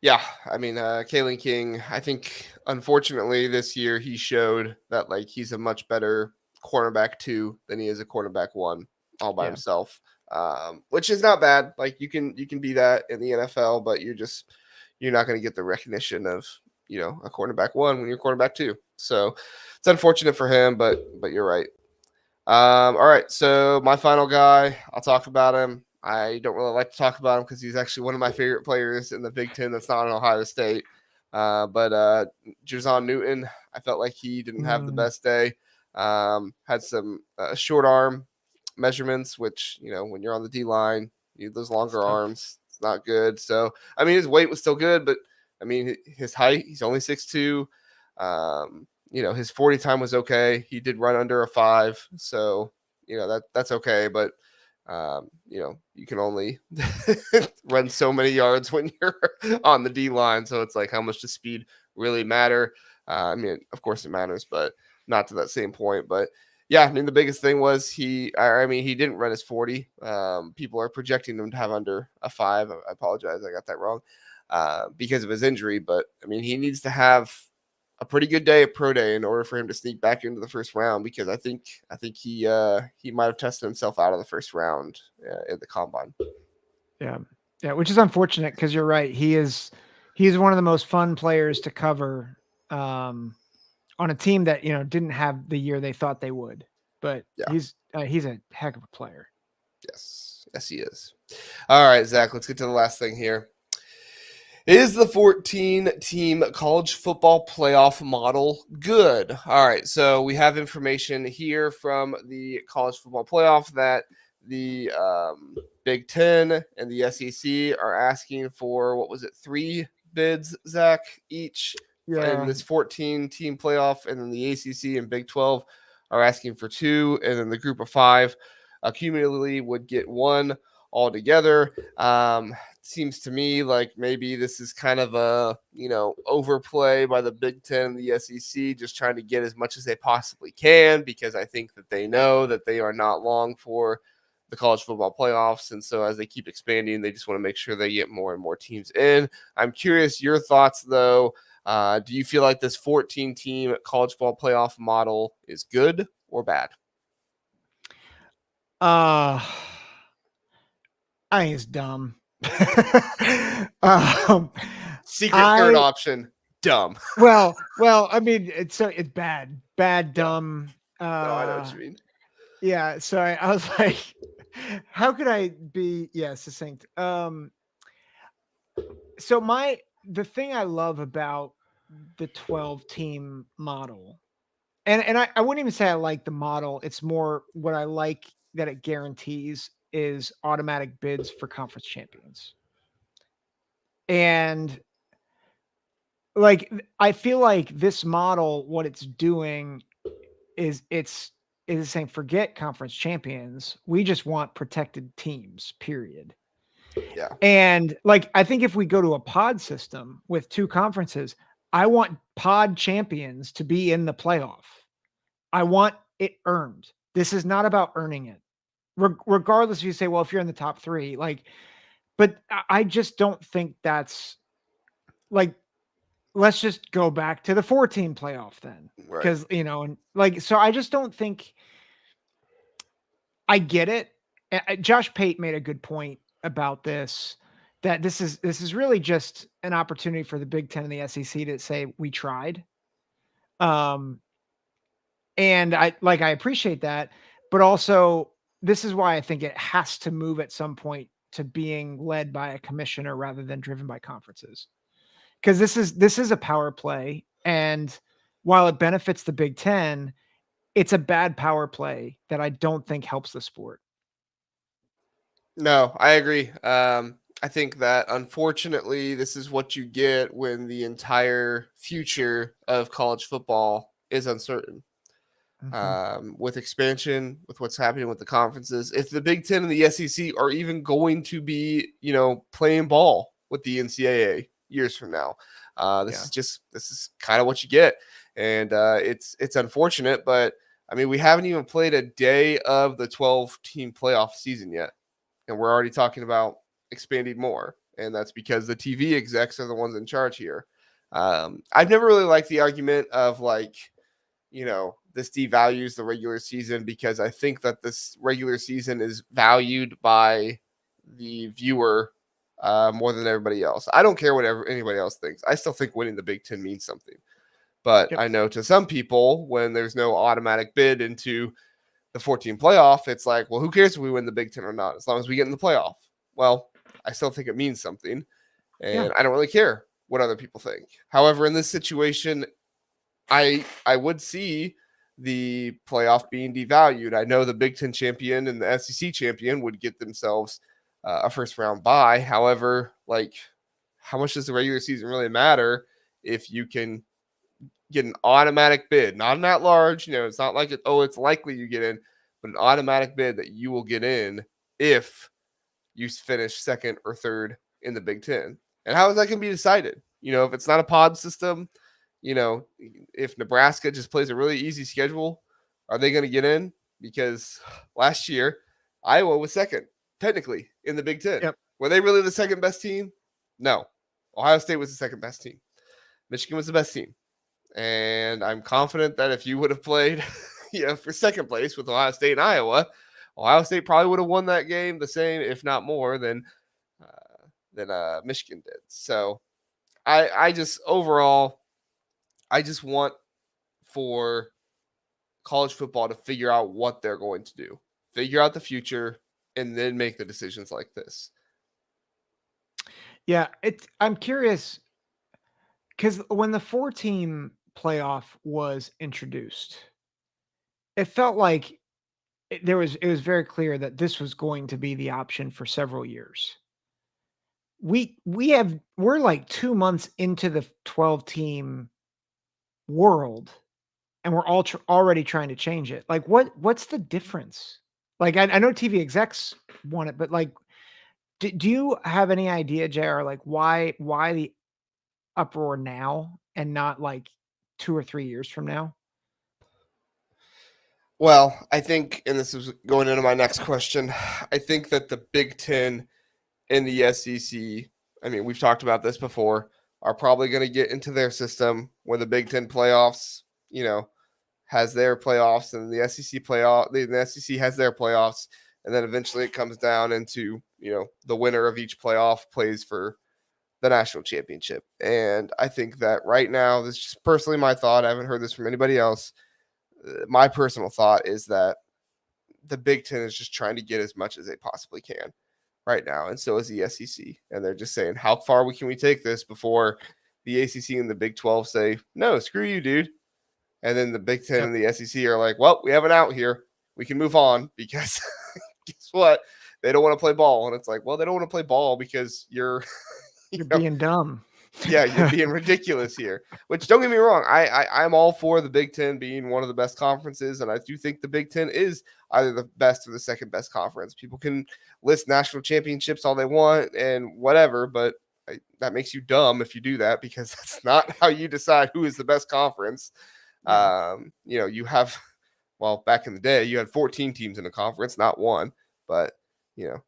[SPEAKER 1] Yeah, I mean, Kalen King, I think, unfortunately, this year he showed that, like, he's a much better cornerback 2 than he is a cornerback 1 all by himself, which is not bad. Like, you can be that in the NFL, but you're not going to get the recognition of, a cornerback 1 when you're cornerback 2. So it's unfortunate for him, but you're right. All right, so my final guy, I'll talk about him. I don't really like to talk about him because he's actually one of my favorite players in the Big Ten that's not in Ohio State. But Jason Newton, I felt like he didn't have the best day. Had some short arm measurements, which, when you're on the D line, you need those longer arms. It's not good. So, I mean, his weight was still good, but, I mean, his height, he's only 6'2". His 40 time was okay. He did run under a 5. So, that's okay. But, you can only run so many yards when you're on the D line. So it's like, how much does speed really matter? I mean, of course it matters, but not to that same point. But yeah, I mean, the biggest thing was he didn't run his 40. People are projecting him to have under a 5. I apologize. I got that wrong because of his injury. But I mean, he needs to have a pretty good day at pro day in order for him to sneak back into the first round, because I think he might have tested himself out of the first round in the combine.
[SPEAKER 2] Yeah, which is unfortunate because you're right. He's one of the most fun players to cover on a team that didn't have the year they thought they would. But he's a heck of a player.
[SPEAKER 1] Yes, he is. All right, Zach, let's get to the last thing here. Is the 14-team college football playoff model good? All right, so we have information here from the college football playoff that the Big Ten and the SEC are asking for, what was it, 3 bids, Zach, each in this 14-team playoff, and then the ACC and Big 12 are asking for 2, and then the group of 5 cumulatively would get 1 altogether. Seems to me like maybe this is kind of a, overplay by the Big Ten and the SEC, just trying to get as much as they possibly can, because I think that they know that they are not long for the college football playoffs. And so as they keep expanding, they just want to make sure they get more and more teams in. I'm curious your thoughts, though. Do you feel like this 14-team college football playoff model is good or bad?
[SPEAKER 2] I think it's dumb.
[SPEAKER 1] Secret third option, dumb.
[SPEAKER 2] well, I mean, it's bad, dumb.
[SPEAKER 1] No, I know what you mean.
[SPEAKER 2] Yeah, so I was like, how could I be succinct? So the thing I love about the 12-team model, and I wouldn't even say I like the model, it's more what I like that it guarantees is automatic bids for conference champions. And like, I feel like this model, what it's doing is it's saying, forget conference champions. We just want protected teams, period.
[SPEAKER 1] Yeah.
[SPEAKER 2] And like, I think if we go to a pod system with 2 conferences, I want pod champions to be in the playoff. I want it earned. This is not about earning it. Regardless if you say, well, if you're in the top 3, like, but I just don't think that's like, let's just go back to the 14 playoff then. Because, and like, so I just don't think, I get it. Josh Pate made a good point about this, that this is really just an opportunity for the Big Ten and the SEC to say, we tried. And I appreciate that, but also this is why I think it has to move at some point to being led by a commissioner rather than driven by conferences. Because this is a power play, and while it benefits the Big Ten, it's a bad power play that I don't think helps the sport.
[SPEAKER 1] No, I agree. I think that unfortunately, this is what you get when the entire future of college football is uncertain. With expansion, with what's happening with the conferences, if the Big Ten and the SEC are even going to be, playing ball with the NCAA years from now, this is kind of what you get, and it's unfortunate, but I mean, we haven't even played a day of the 12-team playoff season yet, and we're already talking about expanding more, and that's because the TV execs are the ones in charge here. I've never really liked the argument of like, this devalues the regular season, because I think that this regular season is valued by the viewer more than everybody else. I don't care what anybody else thinks. I still think winning the Big Ten means something. But I know to some people, when there's no automatic bid into the 14 playoff, it's like, well, who cares if we win the Big Ten or not, as long as we get in the playoff? Well, I still think it means something, and I don't really care what other people think. However, in this situation, I would see the playoff being devalued. I know the Big Ten champion and the SEC champion would get themselves a first round bye. However, like, how much does the regular season really matter if you can get an automatic bid, not an at large? It's not like it's likely you get in, but an automatic bid that you will get in if you finish second or third in the Big Ten. And how is that going to be decided? If it's not a pod system, if Nebraska just plays a really easy schedule, are they going to get in? Because last year, Iowa was second, technically, in the Big Ten.
[SPEAKER 2] Yep.
[SPEAKER 1] Were they really the second best team? No. Ohio State was the second best team. Michigan was the best team. And I'm confident that if you would have played for second place with Ohio State and Iowa, Ohio State probably would have won that game the same, if not more, than Michigan did. So I just want for college football to figure out what they're going to do, figure out the future, and then make the decisions like this.
[SPEAKER 2] Yeah, I'm curious because when the 4-team playoff was introduced, it felt like it was very clear that this was going to be the option for several years. We're like 2 months into the 12-team world, and we're all already trying to change it. Like, what's the difference? Like, I know TV execs want it, but like, do you have any idea, JR, like why the uproar now and not like 2 or 3 years from now?
[SPEAKER 1] Well, I think, and this is going into my next question, I think that the Big Ten and the SEC, I mean, we've talked about this before, are probably going to get into their system where the Big Ten playoffs, has their playoffs, and the SEC has their playoffs, and then eventually it comes down into, the winner of each playoff plays for the national championship. And I think that right now, this is just personally my thought. I haven't heard this from anybody else. My personal thought is that the Big Ten is just trying to get as much as they possibly can right now, and so is the SEC. And they're just saying, how far can we take this before the ACC and the Big 12 say, no, screw you, dude. And then the Big Ten and the SEC are like, well, we have an out here. We can move on because guess what? They don't want to play ball. And it's like, well, they don't want to play ball because you're
[SPEAKER 2] being dumb.
[SPEAKER 1] Yeah, you're being ridiculous here. Which, don't get me wrong, I'm all for the Big Ten being one of the best conferences, and I do think the Big Ten is either the best or the second best conference. People can list national championships all they want and whatever, but that makes you dumb if you do that, because that's not how you decide who is the best conference. Yeah. You have, well, back in the day, you had 14 teams in a conference, not one, but now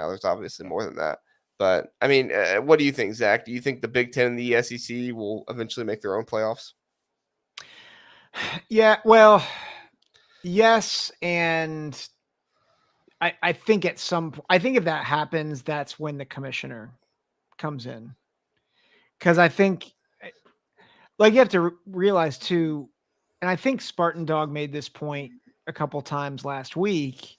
[SPEAKER 1] there's obviously more than that. But, I mean, what do you think, Zach? Do you think the Big Ten and the SEC will eventually make their own playoffs?
[SPEAKER 2] Yeah, well, yes, and I think I think if that happens, that's when the commissioner comes in. Because I think, like, you have to realize too, and I think Spartan Dog made this point a couple times last week.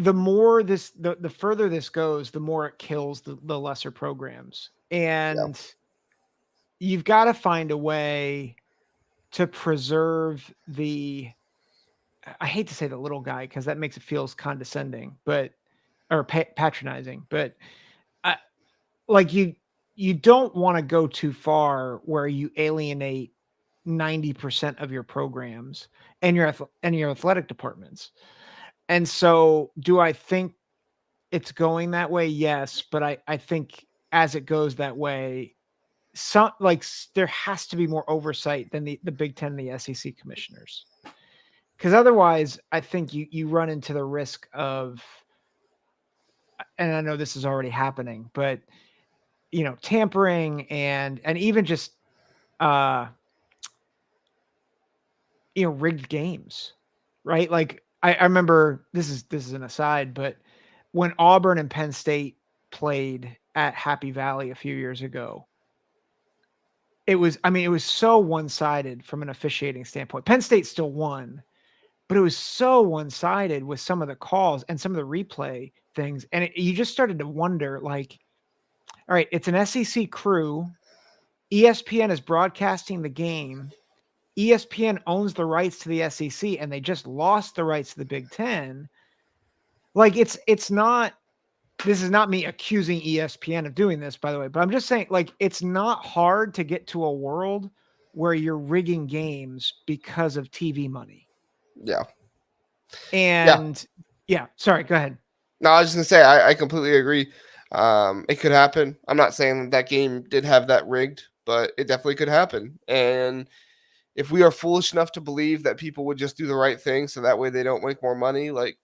[SPEAKER 2] The more the further this goes, the more it kills the lesser programs. And you've got to find a way to preserve I hate to say the little guy because that makes it feels condescending, or patronizing, but like you don't want to go too far where you alienate 90% of your programs and your athletic departments. And so, do I think it's going that way? Yes, but I think as it goes that way, there has to be more oversight than the Big Ten and the SEC commissioners, because otherwise, I think you run into the risk of, and I know this is already happening, but tampering and even just rigged games, right? Like I remember, this is an aside, but when Auburn and Penn State played at Happy Valley a few years ago, it was so one-sided from an officiating standpoint. Penn State still won, but it was so one-sided with some of the calls and some of the replay things. And you just started to wonder, like, all right, it's an SEC crew. ESPN is broadcasting the game. ESPN owns the rights to the SEC, and they just lost the rights to the Big Ten. Like, it's not, this is not me accusing ESPN of doing this, by the way, but I'm just saying, like, it's not hard to get to a world where you're rigging games because of TV money.
[SPEAKER 1] Yeah.
[SPEAKER 2] And yeah, sorry, go ahead.
[SPEAKER 1] No, I was just going to say, I completely agree. It could happen. I'm not saying that game did have that rigged, but it definitely could happen. And if we are foolish enough to believe that people would just do the right thing so that way they don't make more money, like,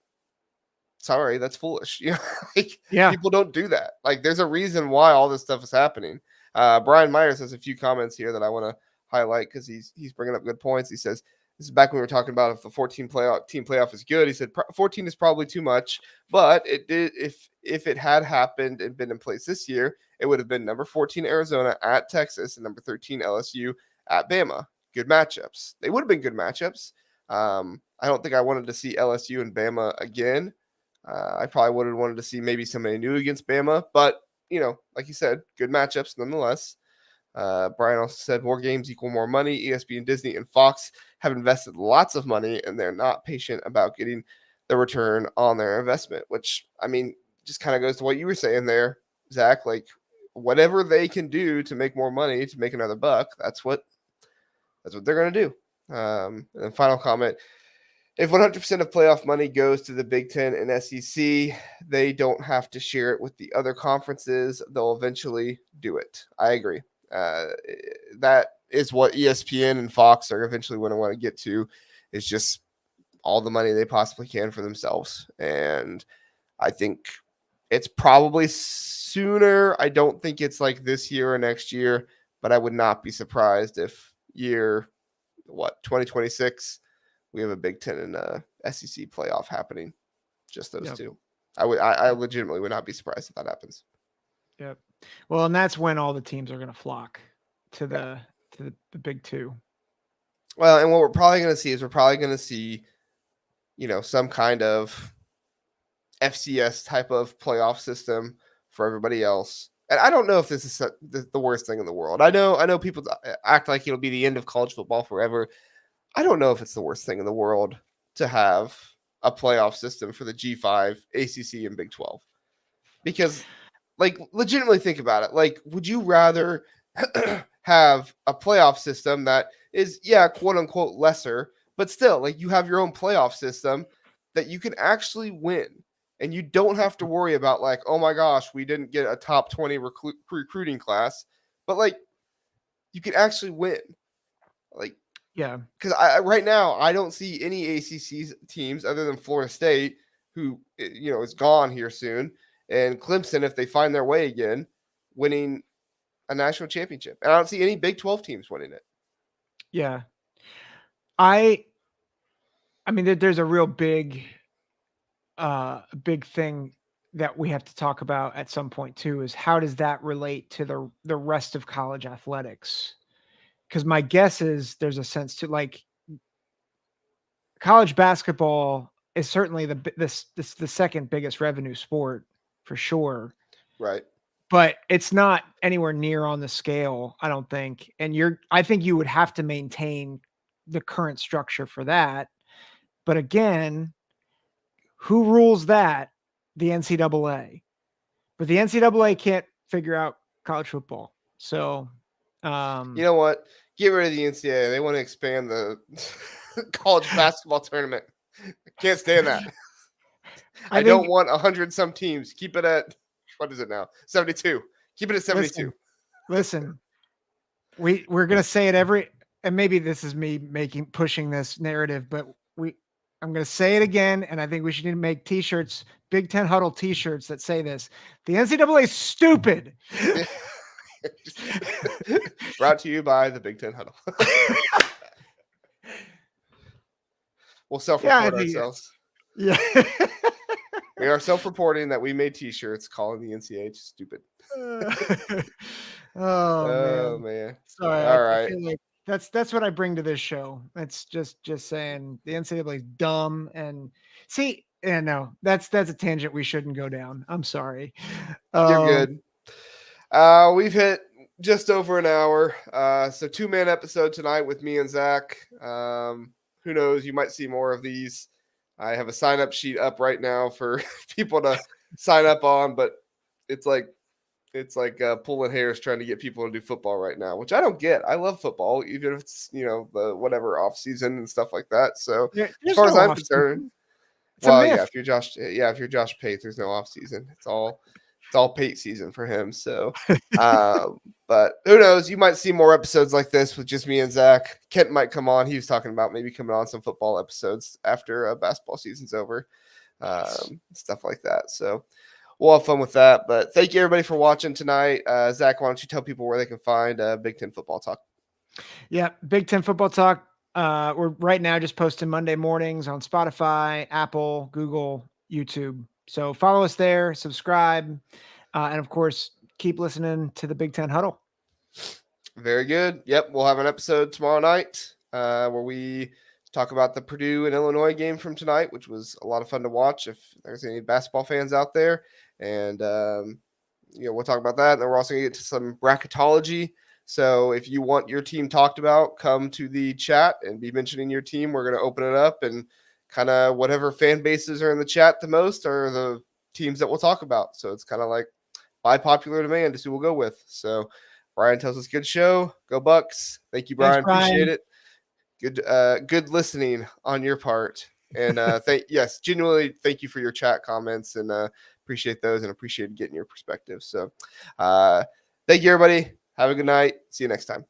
[SPEAKER 1] sorry, that's foolish. People don't do that. Like, there's a reason why all this stuff is happening. Brian Myers has a few comments here that I want to highlight because he's bringing up good points. He says, this is back when we were talking about if the 14 team playoff is good. He said 14 is probably too much, but it did if it had happened and been in place this year, it would have been number 14 Arizona at Texas and number 13 LSU at Bama. Good matchups. They would have been good matchups. I don't think I wanted to see LSU and Bama again. I probably would have wanted to see maybe somebody new against Bama, but like you said, good matchups nonetheless. Brian also said more games equal more money. ESPN, Disney, and Fox have invested lots of money, and they're not patient about getting the return on their investment, which, just kind of goes to what you were saying there, Zach. Like, whatever they can do to make more money, to make another buck, that's what they're going to do. And final comment, if 100% of playoff money goes to the Big Ten and SEC, they don't have to share it with the other conferences. They'll eventually do it. I agree. That is what ESPN and Fox are eventually going to want to get to, is just all the money they possibly can for themselves. And I think it's probably sooner. I don't think it's like this year or next year, but I would not be surprised if 2026, we have a Big Ten and SEC playoff happening. Just those two. I legitimately would not be surprised if that happens.
[SPEAKER 2] Yep. Well, and that's when all the teams are going to flock to the Big Two.
[SPEAKER 1] Well, and what we're probably going to see some kind of FCS type of playoff system for everybody else. And I don't know if this is the worst thing in the world. I know people act like it'll be the end of college football forever. I don't know if it's the worst thing in the world to have a playoff system for the G5, ACC, and Big 12. Because, legitimately think about it. Would you rather have a playoff system that is, quote unquote, lesser, but still, you have your own playoff system that you can actually win, and you don't have to worry about, oh my gosh, we didn't get a top 20 recruiting class, but you can actually win. Because right now I don't see any ACC teams other than Florida State, who is gone here soon, and Clemson, if they find their way again, winning a national championship. And I don't see any Big 12 teams winning it.
[SPEAKER 2] Yeah. I mean, there's a real big thing that we have to talk about at some point too, is how does that relate to the rest of college athletics? Because my guess is there's a sense to college basketball is certainly the second biggest revenue sport for sure.
[SPEAKER 1] Right.
[SPEAKER 2] But it's not anywhere near on the scale, I don't think. And I think you would have to maintain the current structure for that. But again, who rules that? The NCAA. But the NCAA can't figure out college football. So,
[SPEAKER 1] you know what? Get rid of the NCAA. They want to expand the college basketball tournament. I can't stand that. I don't want 100 some teams. Keep it at, what is it now? 72. Keep it at 72.
[SPEAKER 2] Listen, we're going to say it and maybe this is me pushing this narrative, but I'm going to say it again. And I think we should need to make t-shirts, Big Ten Huddle t-shirts that say this. The NCAA is stupid.
[SPEAKER 1] Brought to you by the Big Ten Huddle. We'll self-report ourselves.
[SPEAKER 2] Yeah.
[SPEAKER 1] We are self-reporting that we made t-shirts calling the NCAA stupid.
[SPEAKER 2] Oh
[SPEAKER 1] man.
[SPEAKER 2] Sorry.
[SPEAKER 1] All right.
[SPEAKER 2] I feel like that's what I bring to this show. It's just saying the NCAA is dumb, and see, no, that's a tangent we shouldn't go down. I'm sorry.
[SPEAKER 1] You're good. We've hit just over an hour. So 2-man episode tonight with me and Zach. Who knows? You might see more of these. I have a sign-up sheet up right now for people to sign up on, but it's like pulling hairs trying to get people to do football right now, which I don't get. I love football, even if it's the whatever off season and stuff like that. So as far as I'm concerned, if you're Josh Pate, there's no off season. It's all Pate season for him. So, but who knows? You might see more episodes like this with just me and Zach. Kent might come on. He was talking about maybe coming on some football episodes after basketball season's over, stuff like that. So we'll have fun with that. But thank you everybody for watching tonight. Zach, why don't you tell people where they can find Big Ten Football Talk?
[SPEAKER 2] Yeah, Big Ten Football Talk. We're right now just posting Monday mornings on Spotify, Apple, Google, YouTube. So follow us there, subscribe, and of course, keep listening to the Big Ten Huddle.
[SPEAKER 1] Very good. Yep, we'll have an episode tomorrow night where we talk about the Purdue and Illinois game from tonight, which was a lot of fun to watch if there's any basketball fans out there. And, we'll talk about that. And then we're also going to get to some bracketology. So if you want your team talked about, come to the chat and be mentioning your team. We're going to open it up, and kind of whatever fan bases are in the chat the most are the teams that we'll talk about. So it's kind of like by popular demand is who we'll go with. So Brian tells us good show. Go Bucks. Thank you, Brian.
[SPEAKER 2] Thanks, Brian.
[SPEAKER 1] Appreciate it. Good listening on your part. And genuinely thank you for your chat comments, and appreciate those, and appreciate getting your perspective. So thank you, everybody. Have a good night. See you next time.